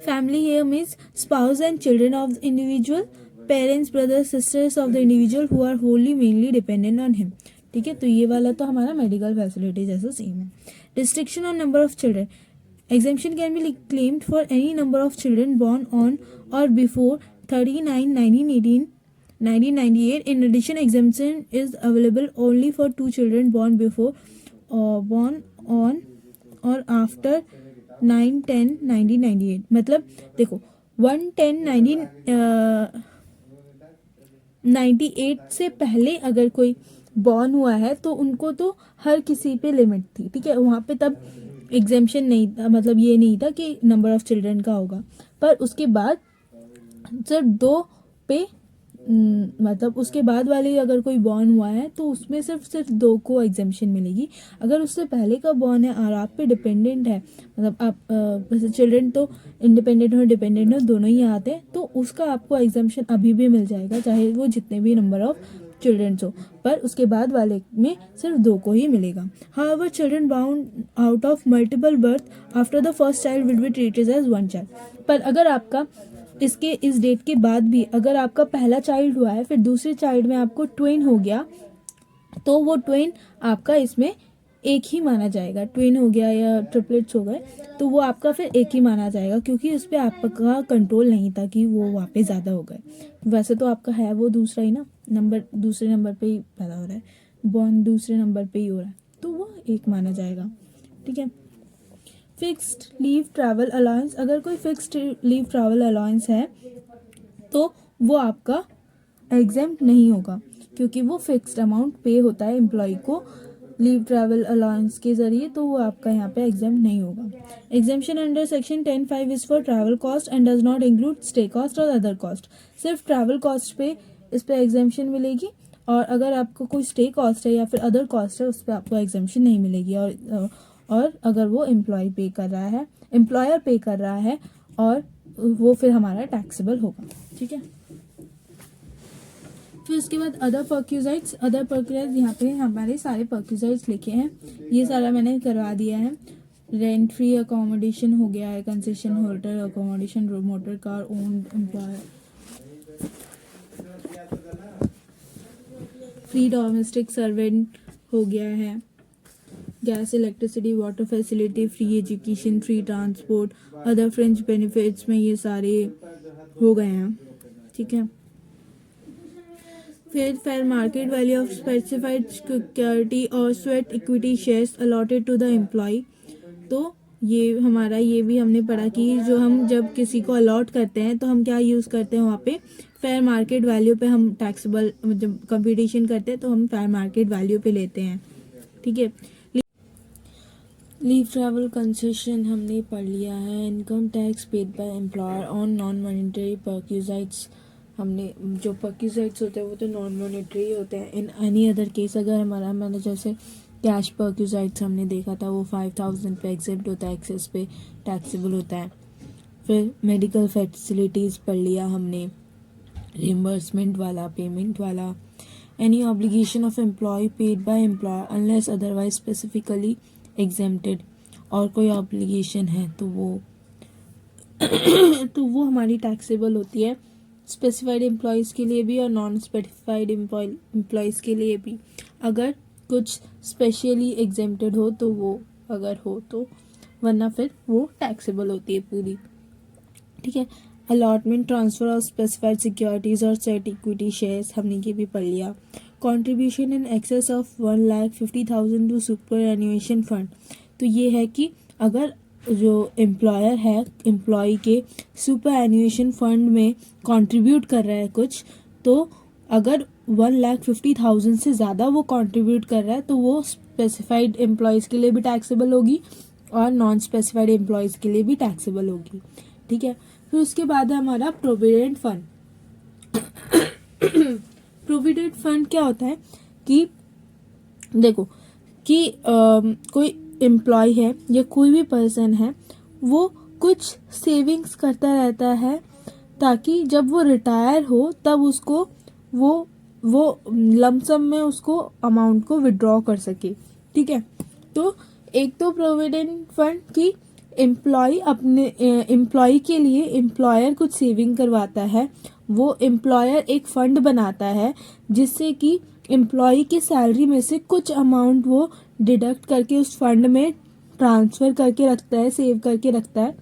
Family here means spouse and children of the individual, parents, brothers, sisters of the individual who are wholly mainly dependent on him, ठीक है। तो ये वाला तो हमारा मेडिकल फैसिलिटी जैसा सेम है। Restriction on number of children, Exemption can be claimed for any number of children born on or before 1998. In addition, exemption is available only for 2 children born before or born on और after 9/10/1998. मतलब देखो 1/10/1998 से पहले अगर कोई born हुआ है तो उनको तो हर किसी पे लिमिट थी, ठीक है. वहाँ पे तब एग्जेम्पशन नहीं था, मतलब ये नहीं था कि नंबर ऑफ चिल्ड्रन का होगा. पर उसके बाद सिर्फ 2 पे मतलब उसके बाद वाले अगर कोई बॉर्न हुआ है तो उसमें सिर्फ 2 को एग्जेम्पशन मिलेगी. अगर उससे पहले का बॉर्न है और आप पे डिपेंडेंट है, मतलब आप वैसे चिल्ड्रन तो इंडिपेंडेंट हो डिपेंडेंट हो दोनों ही आते हैं, तो उसका आपको एग्जेम्पशन अभी भी मिल जाएगा चाहे वो जितने भी नंबर ऑफ चिल्ड्रंस हो. पर उसके बाद वाले में सिर्फ 2 को ही मिलेगा. However children bound out of multiple birth after the first child will be treated as one child. पर अगर आपका इस डेट के बाद भी अगर आपका पहला चाइल्ड हुआ है फिर दूसरे चाइल्ड में आपको ट्विन हो गया तो वो ट्विन आपका इसमें एक ही माना जाएगा. ट्विन हो गया या ट्रिपलेट्स हो गए तो वो आपका फिर एक ही माना जाएगा, क्योंकि उस पर आपका कंट्रोल नहीं था कि वो वहाँ पे ज़्यादा हो गए. वैसे तो आपका है वो दूसरा ही ना, नंबर दूसरे नंबर पे ही पैदा हो रहा है, बॉर्न दूसरे नंबर पे ही हो रहा है, तो वो एक माना जाएगा. ठीक है. Fixed leave travel allowance. अगर कोई फिक्स्ड लीव ट्रैवल अलाउंस है तो वो आपका एग्जेम्प्ट नहीं होगा, क्योंकि वो फिक्स्ड अमाउंट पे होता है एम्प्लॉय को लीव ट्रैवल अलाउंस के जरिए, तो वो आपका यहाँ पे एग्जेम्प्ट नहीं होगा. Exemption under section 10(5) is for travel cost and does not include stay cost और अदर कॉस्ट. सिर्फ ट्रैवल कॉस्ट पे इस पे एग्जेम्पशन मिलेगी, और अगर आपको कोई स्टे कॉस्ट है या फिर अदर कॉस्ट है उस पर आपको एग्जेम्पशन नहीं मिलेगी. और अगर वो एम्प्लॉयर पे कर रहा है और वो फिर हमारा टैक्सेबल होगा. ठीक है. फिर उसके बाद अदर पर्क्यूजाइट्स. यहाँ पे हमारे सारे पर्क्यूजाइट्स लिखे हैं, ये सारा मैंने करवा दिया है. रेंट फ्री अकोमोडेशन हो गया है, concession hotel accommodation, motor car owned employer, free domestic servant हो गया है, gas electricity water facility, free education, free transport, other fringe benefits में ये सारे हो गए हैं. ठीक है. फिर fair market value of specified security और sweat equity shares allotted to the employee. तो ये भी हमने पढ़ा कि जो हम जब किसी को अलॉट करते हैं तो हम क्या यूज़ करते हैं, वहाँ पे फेयर मार्केट वैल्यू पे हम टैक्सेबल, जब कंप्यूटेशन करते हैं तो हम फेयर मार्केट वैल्यू पे लेते हैं. ठीक है. लीव ट्रैवल कंसेशन हमने पढ़ लिया है. Income tax paid by employer on non monetary perquisites. हमने जो पर्क्यूजाइट्स होते हैं वो तो नॉन मॉनिटरी होते हैं. इन एनी अदर केस अगर मैंने जैसे कैश पर्क्यूजाइट्स हमने देखा था वो 5,000 पे एग्जेम्प्ट होता है, एक्सेस पे टैक्सेबल होता है. फिर मेडिकल फैसिलिटीज़ पढ़ लिया हमने, रिम्बर्समेंट वाला, पेमेंट वाला. Any obligation of employee paid by employer unless otherwise specifically exempted. और कोई ऑब्लिगेशन है तो वो हमारी टैक्सेबल होती है, स्पेसिफाइड एम्प्लॉयज़ के लिए भी और नॉन स्पेसिफाइड एम्प्लॉयज़ के लिए भी. अगर कुछ स्पेशली एग्जेम्प्टेड हो तो वो अगर हो तो, वरना फिर वो टैक्सेबल होती है पूरी. ठीक है. Allotment transfer of specified securities और सेट इक्विटी शेयर्स हमने ये भी पढ़ लिया. Contribution in excess of 1,50,000 to superannuation fund. तो ये है कि अगर जो एम्प्लॉयर है एम्प्लॉय के सुपर एन्युएशन फंड में कंट्रीब्यूट कर रहा है कुछ, तो अगर 1,50,000 से ज़्यादा वो कंट्रीब्यूट कर रहा है तो वो स्पेसिफाइड एम्प्लॉयज़ के लिए भी टैक्सेबल होगी और नॉन स्पेसिफाइड एम्प्लॉयज़ के लिए भी टैक्सेबल होगी. ठीक है. फिर उसके बाद है हमारा प्रोविडेंट फंड. प्रोविडेंट फंड क्या होता है कि देखो कि कोई एम्प्लॉय है या कोई भी पर्सन है वो कुछ सेविंग्स करता रहता है ताकि जब वो रिटायर हो तब उसको वो लमसम में उसको अमाउंट को विड्रॉ कर सके. ठीक है. तो एक तो प्रोविडेंट फंड की एम्प्लॉय के लिए एम्प्लॉयर कुछ सेविंग करवाता है, वो एम्प्लॉयर एक फंड बनाता है जिससे कि एम्प्लॉय की सैलरी में से कुछ अमाउंट वो डिडक्ट करके उस फंड में ट्रांसफ़र करके रखता है, सेव करके रखता है,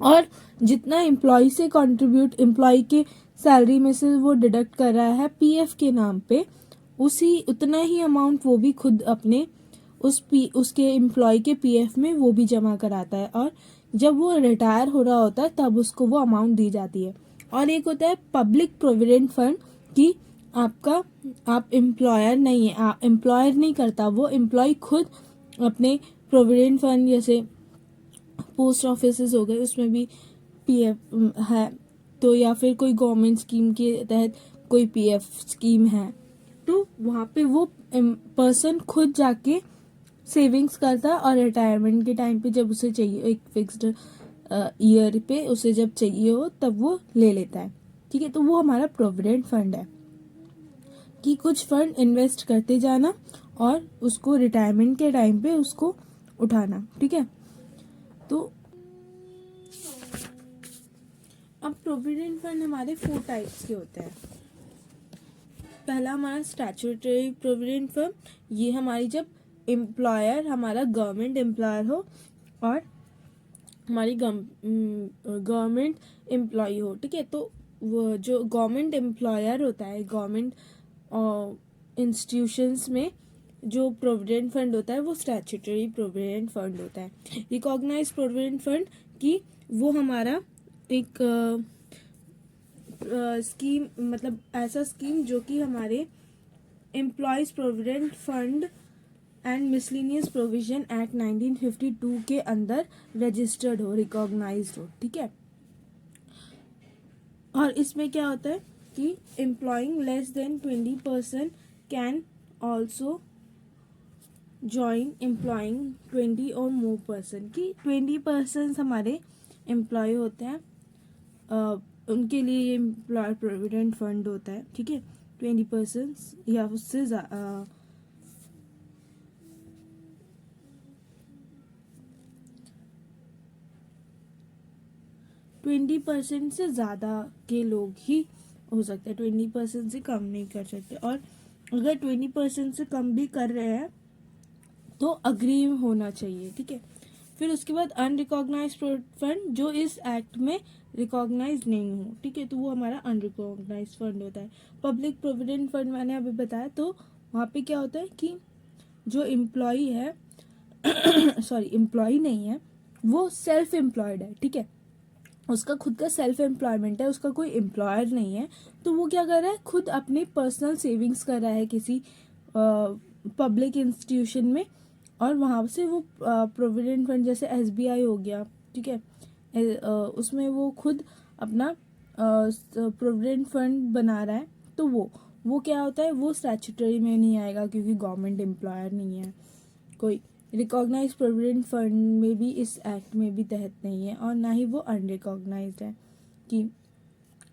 और जितना एम्प्लॉय से कंट्रीब्यूट, एम्प्लॉय के सैलरी में से वो डिडक्ट कर रहा है पीएफ के नाम पे, उतना ही अमाउंट वो भी खुद अपने उसके एम्प्लॉय के पीएफ में वो भी जमा कराता है, और जब वो रिटायर हो रहा होता है तब उसको वो अमाउंट दी जाती है। और एक होता है पब्लिक प्रोविडेंट फंड, कि आप एम्प्लॉयर नहीं है, एम्प्लॉयर नहीं करता, वो एम्प्लॉय खुद अपने प्रोविडेंट फंड, जैसे पोस्ट ऑफिस हो गए उसमें भी पीएफ है, तो या फिर कोई गवर्नमेंट स्कीम के तहत कोई पीएफ स्कीम है, तो वहाँ पे वो पर्सन खुद जाके सेविंग्स करता है, और रिटायरमेंट के टाइम पे जब उसे चाहिए, एक फिक्स्ड ईयर पे उसे जब चाहिए हो तब वो ले लेता है। ठीक है, तो वो हमारा प्रोविडेंट फंड है, कि कुछ फंड इन्वेस्ट करते जाना और उसको रिटायरमेंट के टाइम पे उसको उठाना। ठीक है, तो अब प्रोविडेंट फंड हमारे 4 टाइप्स के होते हैं। पहला हमारा स्टैट्यूटरी प्रोविडेंट फंड, ये हमारी जब एम्प्लॉयर हमारा गवर्नमेंट एम्प्लॉयर हो और हमारी गवर्नमेंट एम्प्लॉय हो। ठीक है, तो वो जो गवर्नमेंट एम्प्लॉयर होता है, गवर्नमेंट इंस्टीट्यूशंस में जो प्रोविडेंट फंड होता है वो स्टैट्यूटरी प्रोविडेंट फंड होता है। रिकॉग्नाइज प्रोविडेंट फंड की वो हमारा एक स्कीम, मतलब ऐसा स्कीम जो कि हमारे employees provident fund and miscellaneous provision act 1952 के अंदर रजिस्टर्ड हो, रिकॉग्नाइज्ड हो। ठीक है, और इसमें क्या होता है कि employing less than 20% can also join employing 20 और मोर पर्सन, की 20% हमारे एम्प्लॉय होते हैं, उनके लिए ये एम्प्लॉयर प्रोविडेंट फंड होता है। ठीक है, 20% या उससे 20% से ज़्यादा के लोग ही हो सकते हैं, 20% से कम नहीं कर सकते, और अगर 20% से कम भी कर रहे हैं तो अग्री होना चाहिए। ठीक है, फिर उसके बाद अनरिकॉग्नाइज फंड, जो इस एक्ट में रिकॉग्नाइज नहीं हो। ठीक है, तो वो हमारा अनरिकॉग्नाइज फंड होता है। पब्लिक प्रोविडेंट फंड मैंने अभी बताया, तो वहाँ पे क्या होता है कि जो एम्प्लॉय है सॉरी एम्प्लॉय नहीं है, वो सेल्फ एम्प्लॉयड है। ठीक है, उसका खुद का सेल्फ एम्प्लॉयमेंट है, उसका कोई एम्प्लॉयर नहीं है, तो वो क्या कर रहा है, खुद अपनी पर्सनल सेविंग्स कर रहा है किसी पब्लिक इंस्टीट्यूशन में, और वहाँ से वो प्रोविडेंट फंड जैसे एसबीआई हो गया। ठीक है, उसमें वो खुद अपना प्रोविडेंट फंड बना रहा है, तो वो क्या होता है, वो स्टैट्यूटरी में नहीं आएगा क्योंकि गवर्नमेंट एम्प्लॉयर नहीं है कोई। रिकॉग्नाइज प्रोविडेंट फंड में भी इस एक्ट में भी तहत नहीं है, और ना ही वो अनरिकॉग्नाइज्ड है, कि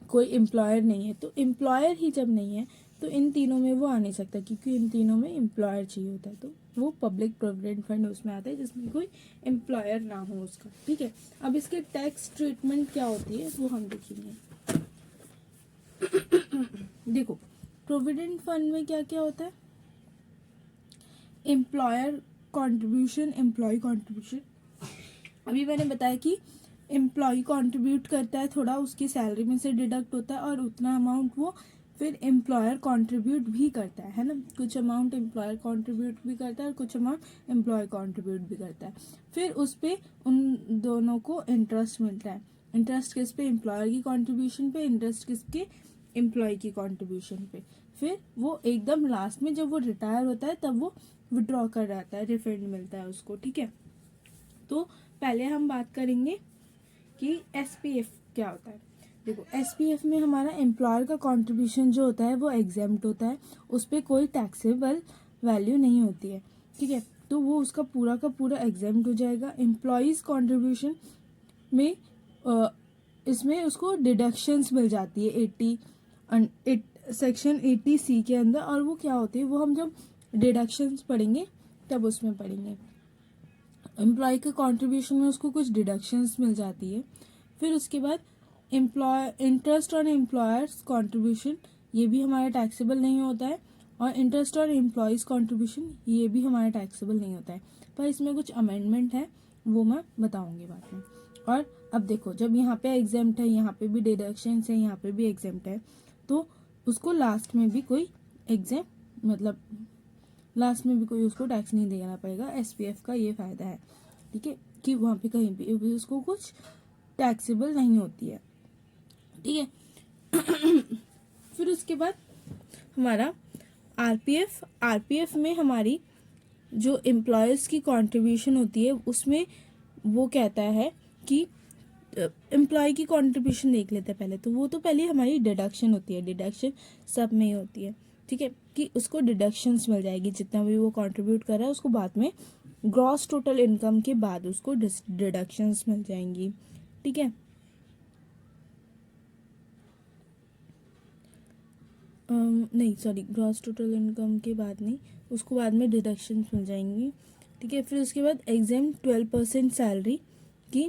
कोई एम्प्लॉयर नहीं है। तो एम्प्लॉयर ही जब नहीं है तो इन तीनों में वो आ नहीं सकता, क्योंकि इन तीनों में एम्प्लॉयर चाहिए होता है, तो वो पब्लिक प्रोविडेंट फंड उसमें आता है जिसमें कोई एम्प्लॉयर ना हो उसका। ठीक है, अब इसके टैक्स ट्रीटमेंट क्या होती है वो हम देखेंगे। देखो, प्रोविडेंट फंड में क्या क्या होता है, एम्प्लॉयर कॉन्ट्रीब्यूशन, एम्प्लॉय कॉन्ट्रीब्यूशन। अभी मैंने बताया कि एम्प्लॉय कंट्रीब्यूट करता है, थोड़ा उसकी सैलरी में से डिडक्ट होता है, और उतना अमाउंट वो फिर एम्प्लॉयर कंट्रीब्यूट भी करता है ना, कुछ अमाउंट एम्प्लॉयर कंट्रीब्यूट भी करता है और कुछ अमाउंट एम्प्लॉय कंट्रीब्यूट भी करता है। फिर उस पे उन दोनों को इंटरेस्ट मिलता है। इंटरेस्ट किस पे, एम्प्लॉयर की कंट्रीब्यूशन पे, इंटरेस्ट किसके, एम्प्लॉय की कंट्रीब्यूशन पे। फिर वो एकदम लास्ट में जब वो रिटायर होता है तब वो विड्रॉ कर जाता है, रिफंड मिलता है उसको। ठीक है, तो पहले हम बात करेंगे कि एसपीएफ क्या होता है। देखो, एसपीएफ में हमारा एम्प्लॉयर का कंट्रीब्यूशन जो होता है वो एग्जेम्प्ट होता है, उस पर कोई टैक्सेबल वैल्यू नहीं होती है। ठीक है, तो वो उसका पूरा का पूरा एग्जेम्प्ट हो जाएगा। एम्प्लॉयज़ कंट्रीब्यूशन में इसमें उसको डिडक्शंस मिल जाती है 80 सेक्शन 80C के अंदर, और वो क्या होती है वो हम जब डिडक्शंस पढ़ेंगे तब उसमें पढ़ेंगे। एम्प्लॉय के कंट्रीब्यूशन में उसको कुछ डिडक्शंस मिल जाती है। फिर उसके बाद इंटरेस्ट ऑन एम्प्लॉयर्स कंट्रीब्यूशन, ये भी हमारा टैक्सेबल नहीं होता है, और इंटरेस्ट ऑन एम्प्लॉयज़ कंट्रीब्यूशन ये भी हमारा टैक्सेबल नहीं होता है। पर इसमें कुछ अमेंडमेंट है, वो मैं बताऊंगी बाद में। और अब देखो, जब यहाँ पे एग्जेम्प्ट है, यहाँ पे भी डिडक्शन है, यहाँ पे भी एग्जेम्प्ट है, तो उसको लास्ट में भी कोई एग्जेम्प्ट मतलब लास्ट में भी कोई उसको टैक्स नहीं देना पड़ेगा। एसपीएफ का ये फायदा है, ठीक है, कि वहाँ पे कहीं भी उसको कुछ टैक्सेबल नहीं होती है, ठीक है। फिर उसके बाद हमारा आरपीएफ में हमारी जो एम्प्लॉयर्स की कंट्रीब्यूशन होती है, उसमें वो कहता है कि एम्प्लॉय की कंट्रीब्यूशन देख लेते हैं पहले। तो वो तो पहले हमारी डिडक्शन होती है, डिडक्शन सब में ही होती है, ठीक है, कि उसको डिडक्शंस मिल जाएगी, जितना भी वो कंट्रीब्यूट कर रहा है उसको बाद में ग्रॉस टोटल इनकम के बाद उसको डिडक्शंस मिल जाएंगी, ठीक है। नहीं सॉरी, ग्रॉस टोटल इनकम के बाद नहीं, उसको बाद में डिडक्शंस मिल जाएंगी, ठीक है। फिर उसके बाद एग्जेम्प्ट 12% सैलरी की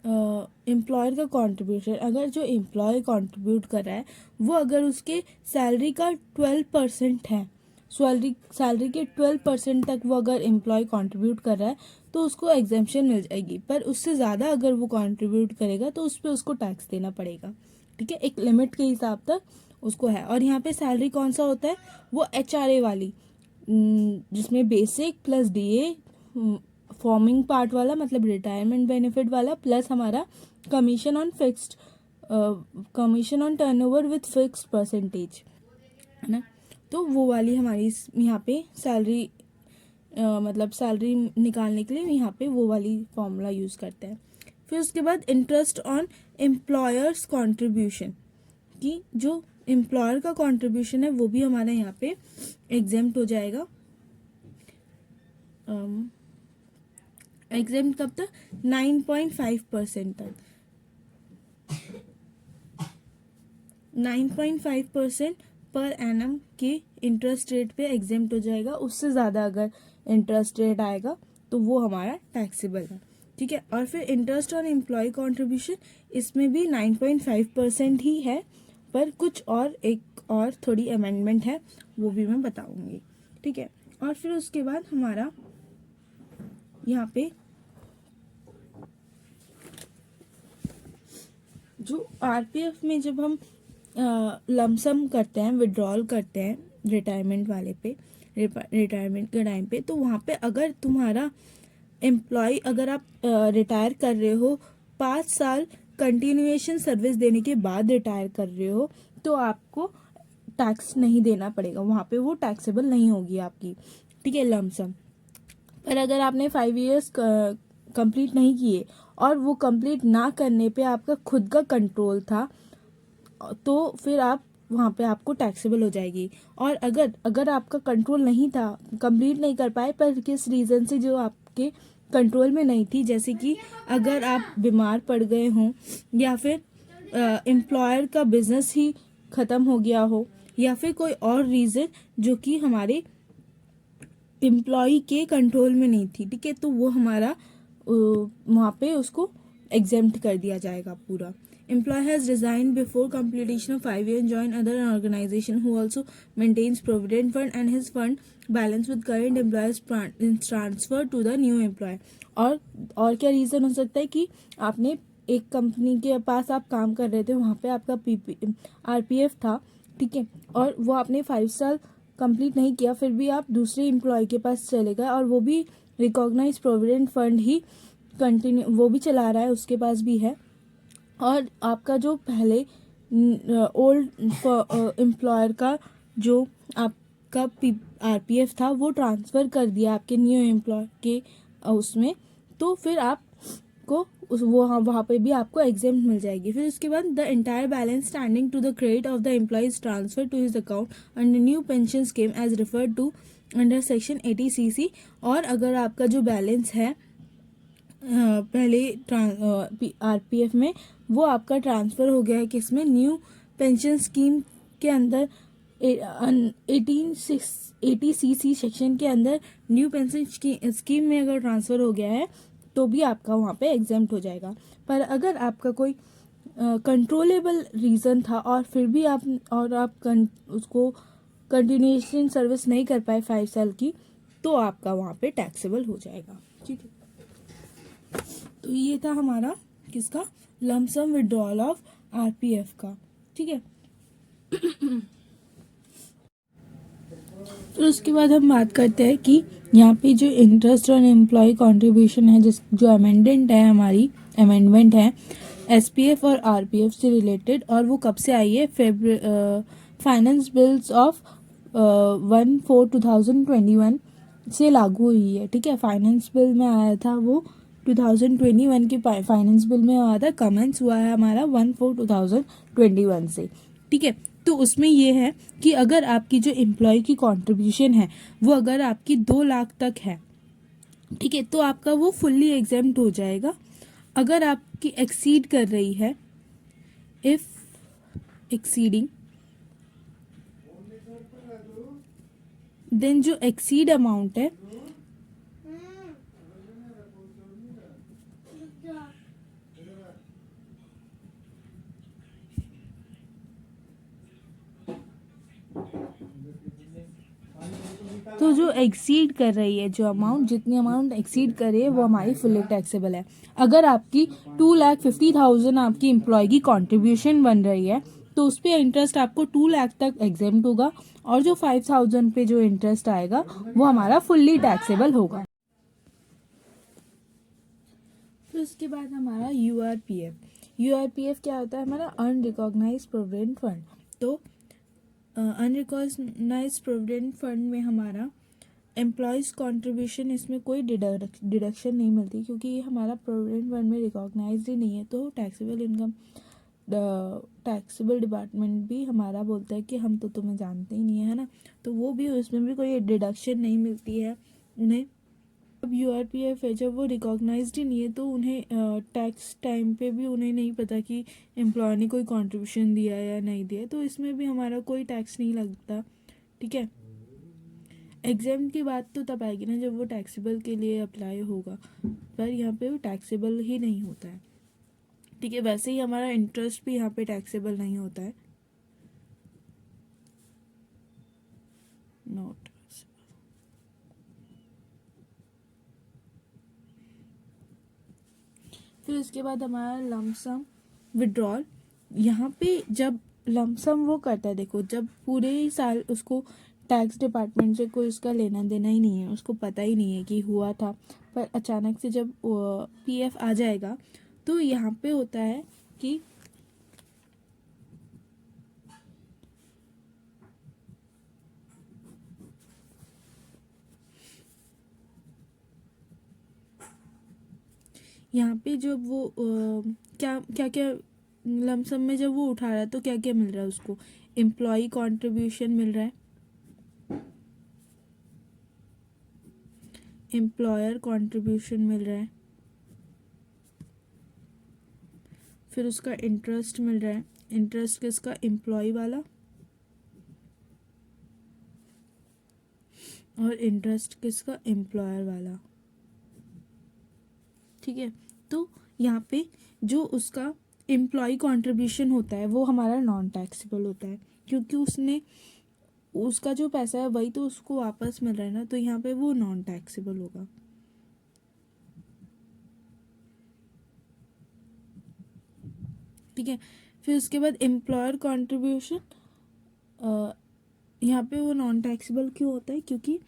एम्प्लॉयर का कंट्रीब्यूशन, अगर जो एम्प्लॉय कंट्रीब्यूट कर रहा है वो अगर उसके सैलरी का 12% है, सैलरी के 12% तक वो अगर एम्प्लॉय कंट्रीब्यूट कर रहा है तो उसको एग्जेम्पशन मिल जाएगी। पर उससे ज़्यादा अगर वो कंट्रीब्यूट करेगा तो उस पर उसको टैक्स देना पड़ेगा, ठीक है, एक लिमिट के हिसाब तक उसको है। और यहाँ पे सैलरी कौन सा होता है, वो एचआरए वाली, जिसमें basic plus DA forming part वाला, मतलब रिटायरमेंट बेनिफिट वाला, प्लस हमारा commission on turnover with fixed percentage, है ना। तो वो वाली हमारी यहाँ पे सैलरी मतलब सैलरी निकालने के लिए यहाँ पे वो वाली फॉर्मूला यूज़ करते हैं। फिर उसके बाद इंटरेस्ट ऑन एम्प्लॉयर्स कॉन्ट्रीब्यूशन, कि जो एम्प्लॉयर का कंट्रीब्यूशन है वो भी हमारा यहाँ पे एग्जेम्प्ट हो जाएगा। एग्जेम्प्ट कब तक, 9.5% तक, 9.5% पर एनम के इंटरेस्ट रेट पे एग्जेम्प्ट हो जाएगा। उससे ज़्यादा अगर इंटरेस्ट रेट आएगा तो वो हमारा टैक्सेबल है, ठीक है। और फिर इंटरेस्ट ऑन एम्प्लॉय कंट्रीब्यूशन, इसमें भी 9.5% ही है, पर कुछ और एक और थोड़ी अमेंडमेंट है, वो भी मैं बताऊंगी, ठीक है। और फिर उसके बाद हमारा यहाँ पे जो आरपीएफ में जब हम लमसम करते हैं, विड्रॉल करते हैं रिटायरमेंट वाले पे, रिटायरमेंट के टाइम पे, तो वहाँ पे अगर तुम्हारा एम्प्लॉय, अगर आप रिटायर कर रहे हो 5 साल कंटिन्यूएशन सर्विस देने के बाद रिटायर कर रहे हो, तो आपको टैक्स नहीं देना पड़ेगा, वहाँ पे वो टैक्सेबल नहीं होगी आपकी, ठीक है, लमसम। पर अगर आपने 5 इयर्स कंप्लीट नहीं किए और वो कंप्लीट ना करने पे आपका खुद का कंट्रोल था, तो फिर आप वहाँ पे आपको टैक्सेबल हो जाएगी। और अगर आपका कंट्रोल नहीं था, कंप्लीट नहीं कर पाए, पर किस रीज़न से जो आपके कंट्रोल में नहीं थी, जैसे कि अगर आप बीमार पड़ गए हों, या फिर एम्प्लॉयर का बिजनेस ही ख़त्म हो गया हो, या फिर कोई और रीज़न जो कि हमारे एम्प्लॉय के कंट्रोल में नहीं थी, ठीक है, तो वो हमारा वहाँ पे उसको एग्जेम्प्ट कर दिया जाएगा पूरा। Employee has resigned before completion of 5 years and joined other organization who also maintains provident fund and his fund balance with current employees transfer to the new employer। और क्या रीज़न हो सकता है कि आपने एक कंपनी के पास आप काम कर रहे थे, वहाँ पे आपका आरपीएफ था, ठीक है, और वो आपने 5 साल कंप्लीट नहीं किया, फिर भी आप दूसरे एम्प्लॉय के पास चले गए और वो भी रिकॉग्नाइज प्रोविडेंट फंड ही कंटिन्यू वो भी चला रहा है, उसके पास भी है, और आपका जो पहले ओल्ड एम्प्लॉयर का जो आपका आरपीएफ था वो ट्रांसफ़र कर दिया आपके न्यू एम्प्लॉय के उसमें, तो फिर आपको वहाँ पे भी आपको एग्जेम्प्ट मिल जाएगी। फिर उसके बाद the entire balance standing to the credit of the employees transfer to his account under new pension scheme as referred to under section 80cc। और अगर आपका जो बैलेंस है पहले आरपीएफ में, वो आपका ट्रांसफ़र हो गया है किसमें, न्यू पेंशन स्कीम के अंदर 80cc सेक्शन के अंदर न्यू पेंशन स्कीम में अगर ट्रांसफ़र हो गया है तो भी आपका वहाँ पे एग्जेम्प्ट हो जाएगा। पर अगर आपका कोई कंट्रोलेबल रीज़न था और फिर भी आप उसको कंटिन्यूएशन सर्विस नहीं कर पाए 5 साल की, तो आपका वहाँ पे टैक्सेबल हो जाएगा। ठीक है, तो ये था हमारा किसका, लमसम विड्रॉल ऑफ आरपीएफ का। ठीक है, फिर उसके बाद हम बात करते हैं कि यहाँ पे जो इंटरेस्ट और एम्प्लॉय कंट्रीब्यूशन है, जिस जो अमेंडेंट है, हमारी अमेंडमेंट है एसपीएफ और आरपीएफ से रिलेटेड, और वो कब से आई है, फाइनेंस बिल्स ऑफ 1/4/2021 से लागू हुई है। ठीक है, फाइनेंस बिल में आया था वो 2021 की फाइनेंस बिल में आया था, कमेंस हुआ है हमारा 1/4/2021 से। ठीक है, तो उसमें ये है कि अगर आपकी जो एम्प्लॉय की कंट्रीब्यूशन है वो अगर आपकी 2 लाख तक है, ठीक है, तो आपका वो फुल्ली एग्जेम्प्ट हो जाएगा। अगर आपकी एक्सीड कर रही है, इफ एक्सीडिंग, देन जो एक्सीड अमाउंट है तो जो एक्सीड कर रही है, जो अमाउंट, जितनी अमाउंट एक्सीड कर रही है वो हमारी फुल्ली टैक्सेबल है। अगर आपकी 2,50,000 आपकी एम्प्लॉय की कंट्रीब्यूशन बन रही है तो उस पर इंटरेस्ट आपको 2 लाख तक एग्जेम्प्ट होगा, और जो 5,000 पे जो इंटरेस्ट आएगा वो हमारा फुल्ली टैक्सेबल होगा। फिर उसके बाद हमारा यूआरपीएफ क्या होता है, हमारा अनरिकॉग्नाइज्ड प्रोविडेंट फंड। तो अनरिकॉग्नाइज्ड प्रोविडेंट फंड में हमारा एम्प्लॉयज़ कंट्रीब्यूशन, इसमें कोई डिडक्शन नहीं मिलती, क्योंकि ये हमारा प्रोविडेंट फंड में रिकॉग्नाइज्ड ही नहीं है। तो टैक्सेबल इनकम, टैक्सेबल डिपार्टमेंट भी हमारा बोलता है कि हम तो तुम्हें जानते ही नहीं है ना, तो वो भी, उसमें भी कोई डिडक्शन नहीं मिलती है उन्हें। अब यूआरपीएफ है, जब वो रिकॉग्नाइज्ड ही नहीं है तो उन्हें टैक्स टाइम पे भी उन्हें नहीं पता कि एम्प्लॉय ने कोई कंट्रीब्यूशन दिया या नहीं दिया, तो इसमें भी हमारा कोई टैक्स नहीं लगता। ठीक है, एग्जाम की बात तो तब आएगी ना जब वो टैक्सेबल के लिए अप्लाई होगा, पर यहाँ पे वो टैक्सेबल ही नहीं होता है। ठीक है, वैसे ही हमारा इंटरेस्ट भी यहाँ पे टैक्सेबल नहीं होता है, नॉट। फिर उसके बाद हमारा लमसम विड्रॉल। यहाँ पे जब लमसम वो करता है, देखो जब पूरे ही साल उसको टैक्स डिपार्टमेंट से कोई उसका लेना देना ही नहीं है, उसको पता ही नहीं है कि हुआ था, पर अचानक से जब पीएफ आ जाएगा तो यहाँ पे होता है कि यहाँ पे जब वो क्या क्या क्या लमसम में जब वो उठा रहा है तो क्या क्या मिल रहा है उसको, एम्प्लॉय कंट्रीब्यूशन मिल रहा है, एम्प्लॉयर कंट्रीब्यूशन मिल रहा है, फिर उसका इंटरेस्ट मिल रहा है, इंटरेस्ट किसका, एम्प्लॉय वाला, और इंटरेस्ट किसका, एम्प्लॉयर वाला। ठीक है, तो यहाँ पे जो उसका एम्प्लॉय कंट्रीब्यूशन होता है वो हमारा नॉन टैक्सेबल होता है, क्योंकि उसने उसका जो पैसा है वही तो उसको वापस मिल रहा है ना, तो यहाँ पे वो नॉन टैक्सेबल होगा। ठीक है, फिर उसके बाद एम्प्लॉयर कंट्रीब्यूशन, यहाँ पे वो नॉन टैक्सेबल क्यों होता है, क्योंकि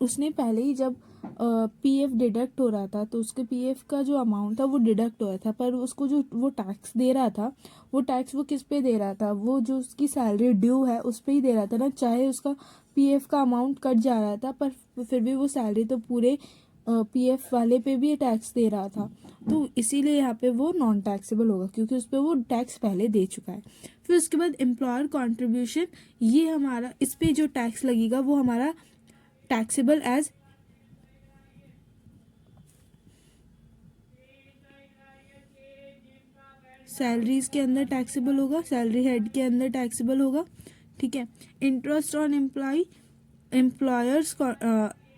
उसने पहले ही जब पीएफ डिडक्ट हो रहा था तो उसके पीएफ का जो अमाउंट था वो डिडक्ट हो रहा था, पर उसको जो वो टैक्स दे रहा था, वो टैक्स वो किस पे दे रहा था, वो जो उसकी सैलरी ड्यू है उस पे ही दे रहा था ना, चाहे उसका पीएफ का अमाउंट कट जा रहा था पर फिर भी वो सैलरी तो पूरे पीएफ वाले पे भी टैक्स दे रहा था, तो इसीलिए यहाँ पे वो नॉन टैक्सेबल होगा, क्योंकि उस पर वो टैक्स पहले दे चुका है। फिर उसके बाद एम्प्लॉयर कंट्रीब्यूशन, ये हमारा, इस पे जो टैक्स लगेगा वो हमारा टैक्सेबल एज सैलरीज के अंदर टैक्सेबल होगा, सैलरी हेड के अंदर टैक्सेबल होगा। ठीक है, interest on employer's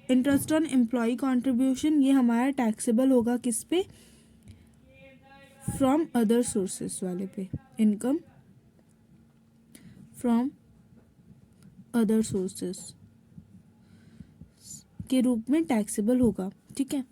interest on employee contribution, ये हमारा टैक्सेबल होगा किस पे, फ्रॉम अदर सोर्सेस वाले पे, इनकम फ्रॉम अदर सोर्सेस के रूप में टैक्सेबल होगा। ठीक है,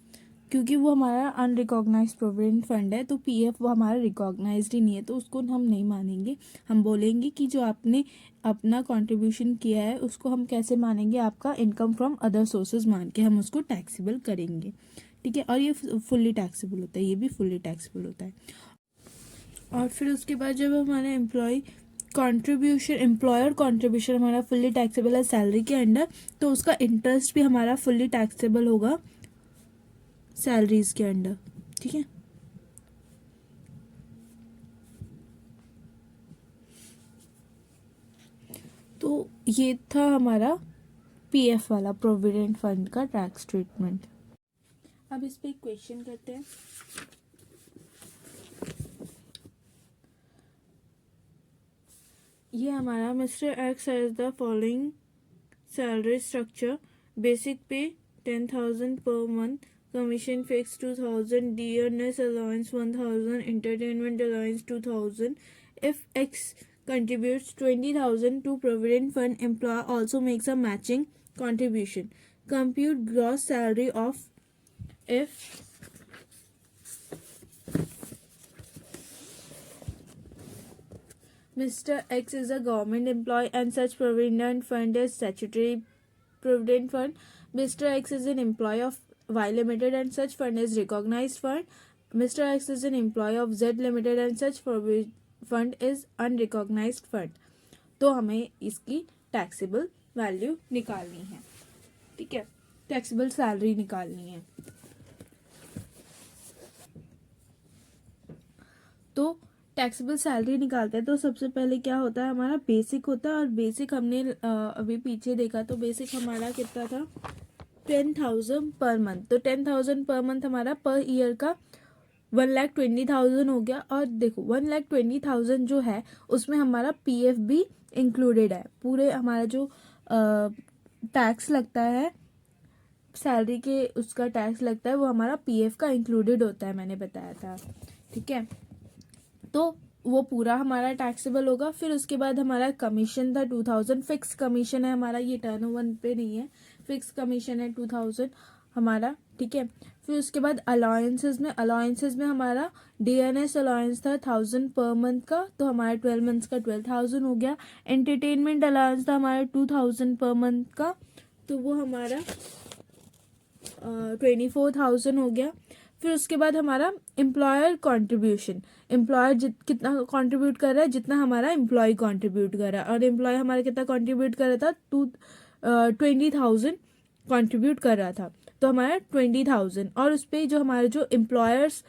क्योंकि वो हमारा अनरिकॉग्नाइज्ड प्रोविडेंट फंड है, तो पीएफ वो हमारा रिकॉग्नाइज्ड ही नहीं है, तो उसको हम नहीं मानेंगे। हम बोलेंगे कि जो आपने अपना कंट्रीब्यूशन किया है उसको हम कैसे मानेंगे, आपका इनकम फ्रॉम अदर सोर्सेज मान के हम उसको टैक्सेबल करेंगे, ठीक है। और ये फुल्ली टैक्सेबल होता है, ये भी फुल्ली टैक्सेबल होता है। और फिर उसके बाद जब हमारे एम्प्लॉयर कॉन्ट्रीब्यूशन हमारा फुल्ली टैक्सेबल है सैलरी के अंडर, तो उसका इंटरेस्ट भी हमारा फुल्ली टैक्सेबल होगा सैलरीज के अंडर, ठीक है। तो ये था हमारा पीएफ वाला प्रोविडेंट फंड का टैक्स ट्रीटमेंट। अब इस पे एक क्वेश्चन करते हैं। ये हमारा mister x has the following salary structure: basic पे 10,000 per month, commission fix 2,000, dearness allowance 1,000, entertainment allowance 2,000. If X contributes 20,000 to provident fund, employer also makes a matching contribution. Compute gross salary of if Mr. X is a government employee and such provident fund is statutory provident fund. Mr. X is an employee of Y Limited and such fund is recognized fund. Mr. X is an employee of Z Limited and such fund is unrecognized fund. तो हमें इसकी taxable value निकालनी है, ठीक है, taxable salary निकालनी है। तो टैक्सेबल सैलरी निकालते हैं तो सबसे पहले क्या होता है, हमारा बेसिक होता है। और बेसिक हमने अभी पीछे देखा तो बेसिक हमारा कितना था, 10,000 पर मंथ। तो 10,000 पर मंथ हमारा पर ईयर का 1,20,000 हो गया। और देखो 1,20,000 जो है उसमें हमारा पीएफ भी इंक्लूडेड है। पूरे हमारा जो टैक्स लगता है सैलरी के, उसका टैक्स लगता है वो हमारा पीएफ का इंक्लूडेड होता है, मैंने बताया था, ठीक है। तो वो पूरा हमारा टैक्सेबल होगा। फिर उसके बाद हमारा कमीशन था 2,000, फिक्स कमीशन है हमारा, ये टर्नओवर पे नहीं है, फिक्स कमीशन है 2,000 हमारा, ठीक है। फिर उसके बाद अलाउंसेस में हमारा डीएनएस अलाउंस था 1,000 पर मंथ का, तो हमारा 12 मंथ्स का 12,000 हो गया। एंटरटेनमेंट अलाउंस था हमारा 2,000 पर मंथ का, तो वो हमारा 24,000 हो गया। फिर उसके बाद हमारा एम्प्लॉयर कॉन्ट्रीब्यूशन, एम्प्लॉयर कितना कंट्रीब्यूट कर रहा है, जितना हमारा एम्प्लॉय कंट्रीब्यूट कर रहा है। और एम्प्लॉय हमारा कितना कंट्रीब्यूट कर रहा था, 20,000 कंट्रीब्यूट कर रहा था, तो हमारा 20,000। और उस पर जो हमारे जो एम्प्लॉयर्स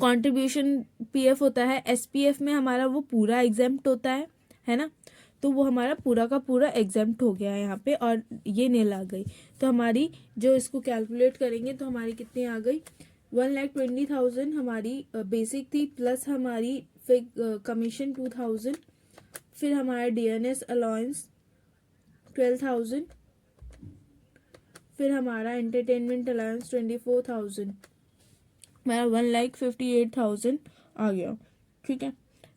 कंट्रीब्यूशन पीएफ होता है, एसपीएफ में हमारा वो पूरा एग्जेम्प्ट होता है ना। तो वो हमारा पूरा का पूरा एग्जेम्प्ट हो गया है यहाँ पे, और ये नील आ गई। तो हमारी जो इसको कैलकुलेट करेंगे तो हमारी कितनी आ गई, 1,20,000 हमारी बेसिक थी, प्लस हमारी कमीशन 2,000, फिर हमारा डीएनएस अलाउंस 12,000, फिर हमारा एंटरटेनमेंट अलाउंस 24,000, हमारा 1,58,000 आ गया, ठीक है।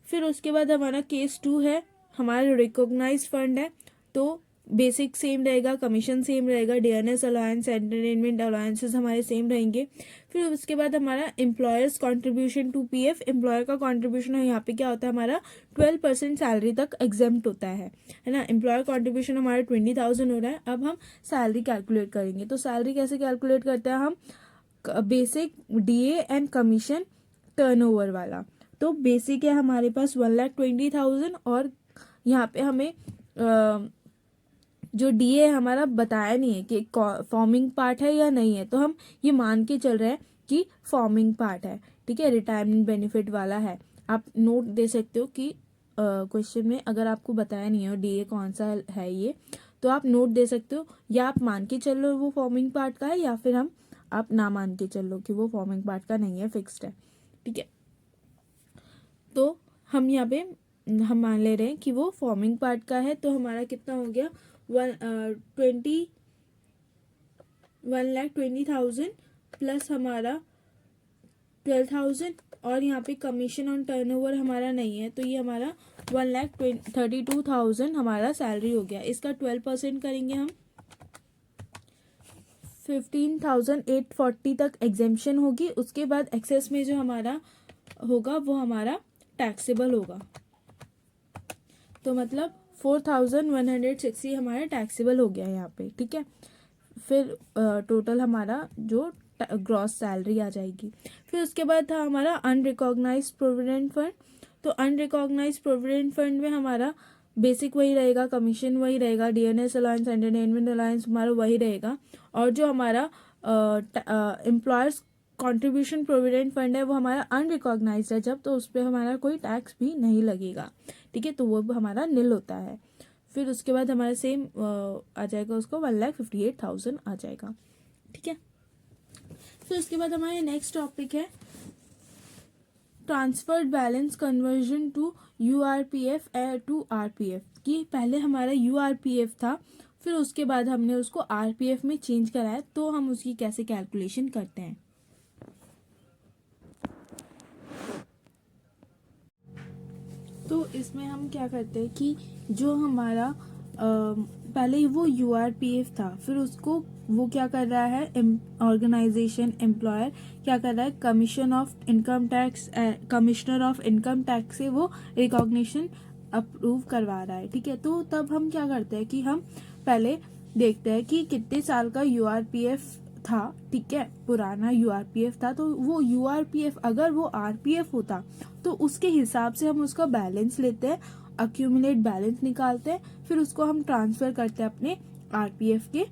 फिर उसके बाद हमारा केस 2 है, हमारा रिकॉग्नाइज्ड फंड है, तो बेसिक सेम रहेगा, कमीशन सेम रहेगा, डीएनएस अलाउंस एंटरटेनमेंट अलाउंसेस हमारे सेम रहेंगे। फिर उसके बाद हमारा employers contribution to PF, employer का कंट्रीब्यूशन है यहाँ पे क्या होता है, हमारा 12% सैलरी तक एग्जेम्प्ट होता है ना। एम्प्लॉयर कंट्रीब्यूशन हमारा 20,000 हो रहा है। अब हम सैलरी कैलकुलेट करेंगे, तो सैलरी कैसे कैलकुलेट करते हैं हम, basic, DA and commission turnover वाला। तो बेसिक है हमारे पास 1,20,000, और यहाँ पे हमें जो डीए हमारा बताया नहीं है कि फॉर्मिंग पार्ट है या नहीं है, तो हम ये मान के चल रहे हैं कि फॉर्मिंग पार्ट है, ठीक है, रिटायरमेंट बेनिफिट वाला है। आप नोट दे सकते हो कि क्वेश्चन में अगर आपको बताया नहीं हो डीए कौन सा है ये, तो आप नोट दे सकते हो, या आप मान के चल लो वो फॉर्मिंग पार्ट का है, या फिर आप ना मान के चल लो कि वो फॉर्मिंग पार्ट का नहीं है, फिक्स्ड है, ठीक है। तो हम यहाँ पे हम मान ले रहे हैं कि वो फॉर्मिंग पार्ट का है, तो हमारा कितना हो गया, 1,20,000 प्लस हमारा 12,000, और यहाँ पे कमीशन ऑन टर्नओवर हमारा नहीं है, तो ये हमारा 1,32,000 हमारा सैलरी हो गया। इसका 12% करेंगे हम, 15,840 तक एग्जेम्पशन होगी, उसके बाद एक्सेस में जो हमारा होगा वो हमारा टैक्सेबल होगा। तो मतलब 4,160 हमारा टैक्सेबल हो गया यहाँ पे, ठीक है। फिर टोटल हमारा जो ग्रॉस सैलरी आ जाएगी। फिर उसके बाद था हमारा अनरिकॉग्नाइज प्रोविडेंट फंड। तो अनरिकॉग्नाइज प्रोविडेंट फंड में हमारा बेसिक वही रहेगा, कमीशन वही रहेगा, डीएनएस अलाउंस, एंटरटेनमेंट अलाउंस हमारा वही रहेगा। और जो हमारा एम्प्लॉयर्स कंट्रीब्यूशन प्रोविडेंट फंड है वो हमारा अनरिकॉग्नाइज है जब, तो उस पर हमारा कोई टैक्स भी नहीं लगेगा, ठीक है। तो वो हमारा निल होता है। फिर उसके बाद हमारा सेम आ जाएगा, उसको 1,58,000 आ जाएगा, ठीक है। फिर उसके बाद हमारे नेक्स्ट टॉपिक है transferred balance conversion to URPF to RPF. कि पहले हमारा यूआरपीएफ था, फिर उसके बाद हमने उसको आरपीएफ में चेंज कराया, तो हम उसकी कैसे कैलकुलेशन करते हैं। तो इसमें हम क्या करते हैं कि जो हमारा पहले वो यूआरपीएफ था, फिर उसको वो क्या कर रहा है, ऑर्गेनाइजेशन एम्प्लॉयर क्या कर रहा है, कमिश्नर ऑफ इनकम टैक्स से वो रिकॉग्निशन अप्रूव करवा रहा है, ठीक है। तो तब हम क्या करते हैं कि हम पहले देखते हैं कि कितने साल का यूआरपीएफ था, ठीक है, पुराना यूआरपीएफ था। तो वो यूआरपीएफ अगर वो आरपीएफ होता तो उसके हिसाब से हम उसका बैलेंस लेते हैं, अक्यूमुलेट बैलेंस निकालते हैं, फिर उसको हम ट्रांसफर करते हैं अपने आरपीएफ के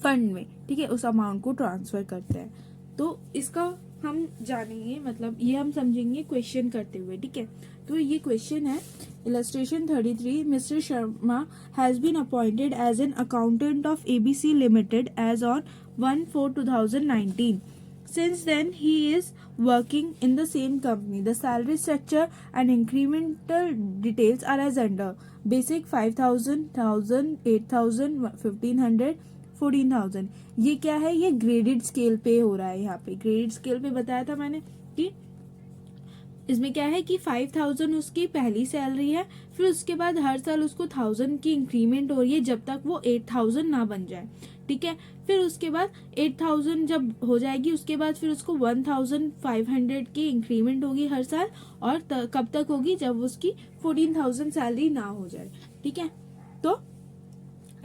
फंड में, ठीक है, उस अमाउंट को ट्रांसफर करते हैं। तो इसका हम जानेंगे, मतलब ये हम समझेंगे क्वेश्चन करते हुए, ठीक है। तो ये क्वेश्चन है illustration 33, mister Sharma has been appointed as an accountant of ABC limited as on 1/4/2019. Since then, he is working in the same company. The salary structure and incremental details are as under: basic 5,000, 1,000, 8,000, 1,500, 14,000. ये क्या है, ये graded scale पे हो रहा है। यहाँ पे ग्रेडेड स्केल पे बताया था मैंने कि इसमें क्या है कि 5,000 उसकी पहली सैलरी है, फिर उसके बाद हर साल उसको 1,000 की इंक्रीमेंट हो रही है जब तक वो 8,000 ना बन जाए, ठीक है। फिर उसके बाद 8,000 जब हो जाएगी, उसके बाद फिर उसको 1,500 की इंक्रीमेंट होगी हर साल, और कब तक होगी, जब उसकी 14,000 सैलरी ना हो जाए, ठीक है। तो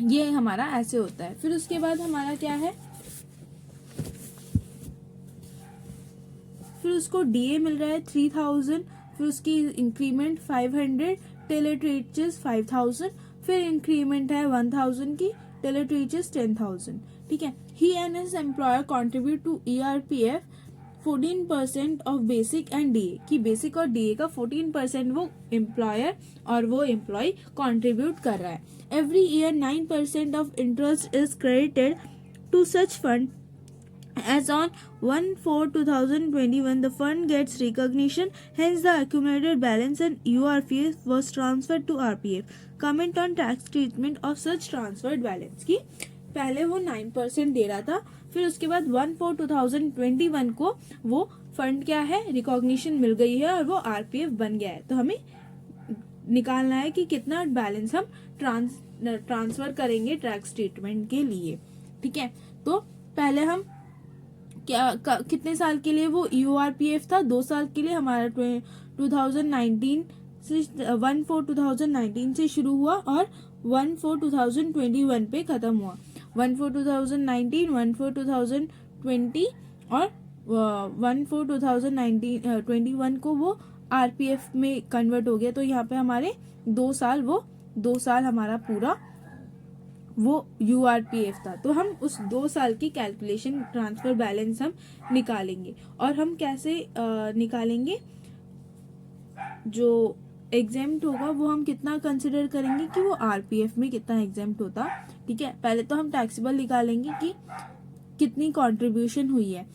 ये हमारा ऐसे होता है। फिर उसके बाद हमारा क्या है, फिर उसको डीए मिल रहा है 3,000, फिर उसकी इंक्रीमेंट 500 टिल इट रीचेस 5,000, फिर इंक्रीमेंट है 1,000 की टिल इट रीचेस 10,000, ठीक है। He and his employer contribute to ERPF 14% of basic and DA, की बेसिक और डीए का 14% वो एम्प्लॉयर और वो एम्प्लॉय कॉन्ट्रीब्यूट कर रहा है। Every year 9% of interest is credited to such fund. As on 1/4/2021, the fund gets recognition, hence the accumulated balance in URPF was transferred to RPF. Comment on tax treatment of such transferred balance. की पहले वो 9% दे रहा था, फिर उसके बाद 1/4/2021 को वो फंड क्या है, रिकॉग्निशन मिल गई है और वो आरपीएफ बन गया है। तो हमें निकालना है कि कितना बैलेंस हम ट्रांसफर करेंगे टैक्स ट्रीटमेंट के लिए, ठीक है। तो पहले हम कितने साल के लिए वो यूआरपीएफ था, 2 साल के लिए हमारा 2019 से 1/4/2019 से शुरू हुआ और 1/4/2021 पे खत्म हुआ। 1/4/2019, 1/4/2020 और 1/4/2021 को वो आरपीएफ में कन्वर्ट हो गया। तो यहाँ पे हमारे 2 साल हमारा पूरा वो यूआरपीएफ था। तो हम उस 2 साल की कैलकुलेशन ट्रांसफर बैलेंस हम निकालेंगे। और हम कैसे निकालेंगे, जो एग्जेम्प्ट होगा वो हम कितना कंसिडर करेंगे कि वो आरपीएफ में कितना एग्जेम्प्ट होता, ठीक है। पहले तो हम टैक्सेबल निकालेंगे कि कितनी कंट्रीब्यूशन हुई है।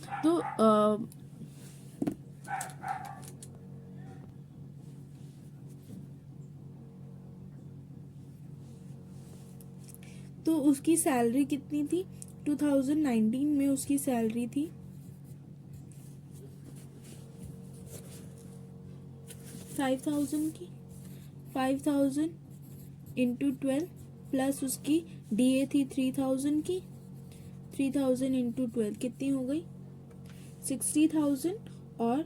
तो उसकी सैलरी कितनी थी, 2019 में उसकी सैलरी थी 5,000 की, 5,000 इंटू 12 प्लस उसकी डीए थी 3,000 की, 3000 इंटू 12 कितनी हो गई? 60,000 और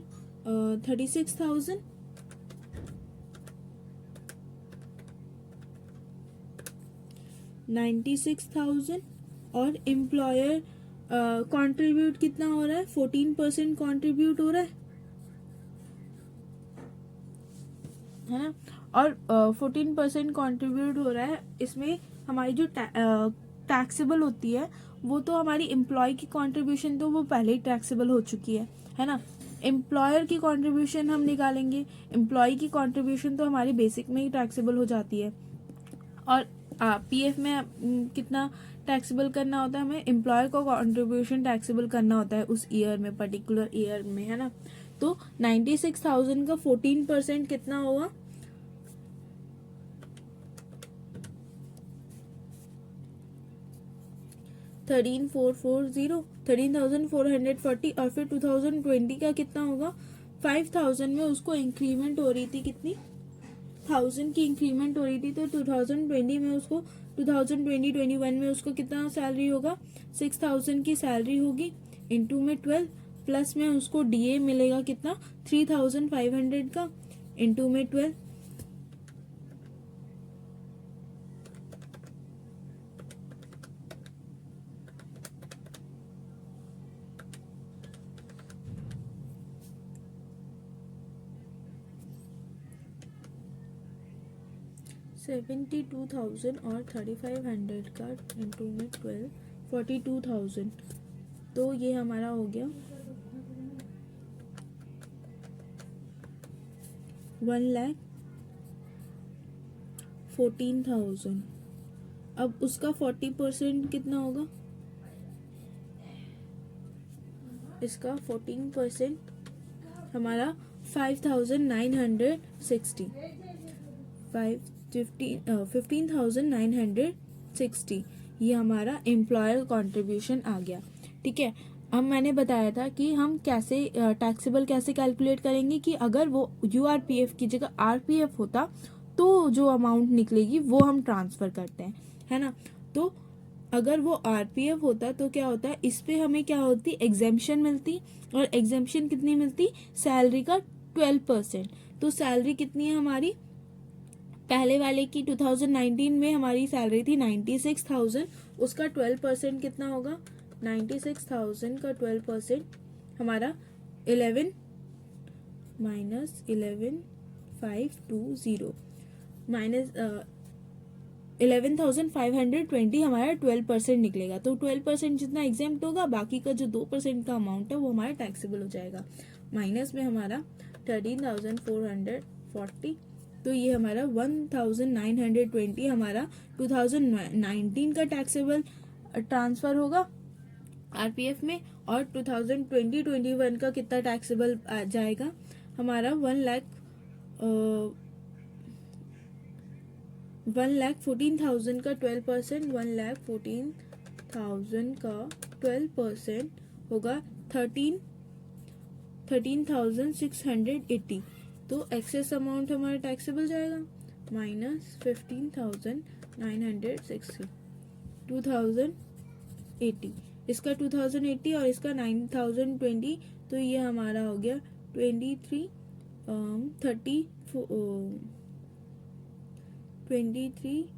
36,000, 96,000 और एम्प्लॉयर कंट्रीब्यूट कितना हो रहा है? 14% कंट्रीब्यूट हो रहा है ना? और 14% कंट्रीब्यूट हो रहा है। इसमें हमारी जो टैक्सेबल होती है वो तो हमारी एम्प्लॉय की कंट्रीब्यूशन तो वो पहले ही टैक्सेबल हो चुकी है ना? एम्प्लॉयर की कंट्रीब्यूशन हम निकालेंगे, एम्प्लॉय की कंट्रीब्यूशन तो हमारी बेसिक में ही टैक्सेबल हो जाती है। और पीएफ में कितना टैक्सेबल करना होता है? हमें एम्प्लॉयर को कंट्रीब्यूशन टैक्सेबल करना होता है उस ईयर में, पर्टिकुलर ईयर में, है ना? तो 96,000 का 14% कितना होगा? 13,440 और फिर 2020 का कितना होगा? 5,000 में उसको इंक्रीमेंट हो रही थी, कितनी? 1,000 की इंक्रीमेंट हो रही थी। तो 2020 में उसको 2021 में उसको कितना सैलरी होगा? 6,000 की सैलरी होगी, इंटू में 12, प्लस में उसको डीए मिलेगा कितना? 3,500 का, इंटू में 12। $72,000 और 3,500 का इंटू में 12, 42,000। तो ये हमारा हो गया 1,14,000। अब उसका 40% कितना होगा? इसका 14% हमारा 5,960, 15,960 ये हमारा एम्प्लॉयर कंट्रीब्यूशन आ गया। ठीक है, अब मैंने बताया था कि हम कैसे टैक्सेबल कैसे कैलकुलेट करेंगे कि अगर वो यूआरपीएफ की जगह आरपीएफ होता तो जो अमाउंट निकलेगी वो हम ट्रांसफर करते हैं, है ना? तो अगर वो आरपीएफ होता तो क्या होता है, इस पे हमें क्या होती? एग्जेम्पशन मिलती। और एग्जेम्पशन कितनी मिलती? सैलरी का 12%। तो सैलरी कितनी है हमारी? पहले वाले की 2019 में हमारी सैलरी थी 96,000, उसका 12% कितना होगा? 96,000 का 12% हमारा 11 माइनस 11,520 माइनस 11,520 हमारा 12% निकलेगा। तो 12% जितना एग्जेम्प्ट होगा, बाकी का जो 2% का अमाउंट है वो हमारा टैक्सेबल हो जाएगा। माइनस में हमारा 13,440, तो ये हमारा 1,920 हमारा 2019 का टैक्सेबल ट्रांसफर होगा आरपीएफ में। और 2020-21 का कितना टैक्सेबल जाएगा? हमारा 1,14,000 का 12%, 1,14,000 का 12% होगा 13,680। तो एक्सेस अमाउंट हमारा टैक्सेबल जाएगा माइनस 15,960, 2,080, इसका 2,080 और इसका 9,020। तो ये हमारा हो गया 23 32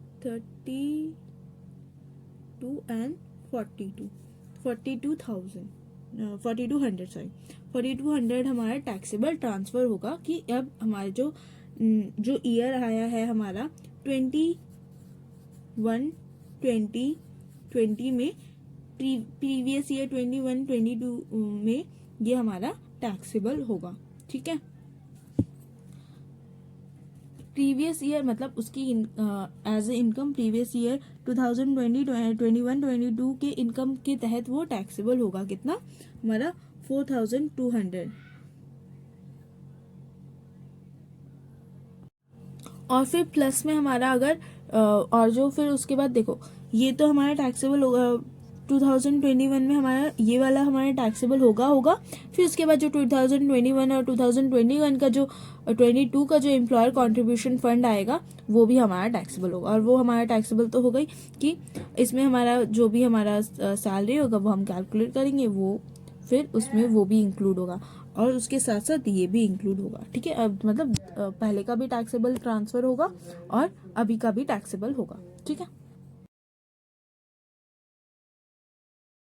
एंड 42,000 सॉरी 4,200 हमारा टैक्सेबल ट्रांसफर होगा। कि अब हमारे जो ईयर आया है हमारा 21-20 में, प्रीवियस ईयर 21-22 में ये हमारा टैक्सेबल होगा। ठीक है, प्रीवियस ईयर मतलब उसकी as a income previous year 2020, 21, 22 के इनकम के तहत वो टैक्सेबल होगा कितना? हमारा 4,200। और फिर प्लस में हमारा अगर और जो फिर उसके बाद देखो, ये तो हमारा टैक्सेबल होगा 2021 में हमारा ये वाला हमारा टैक्सेबल होगा। फिर उसके बाद जो 2021 और 2021 का जो 22 का जो एम्प्लॉयर कॉन्ट्रीब्यूशन फंड आएगा वो भी हमारा टैक्सेबल होगा। और वो हमारा टैक्सेबल तो हो गई कि इसमें हमारा जो भी हमारा सैलरी होगा वो हम कैलकुलेट करेंगे, वो फिर उसमें वो भी इंक्लूड होगा और उसके साथ साथ ये भी इंक्लूड होगा। ठीक है, अब मतलब पहले का भी टैक्सेबल ट्रांसफ़र होगा और अभी का भी टैक्सेबल होगा। ठीक है।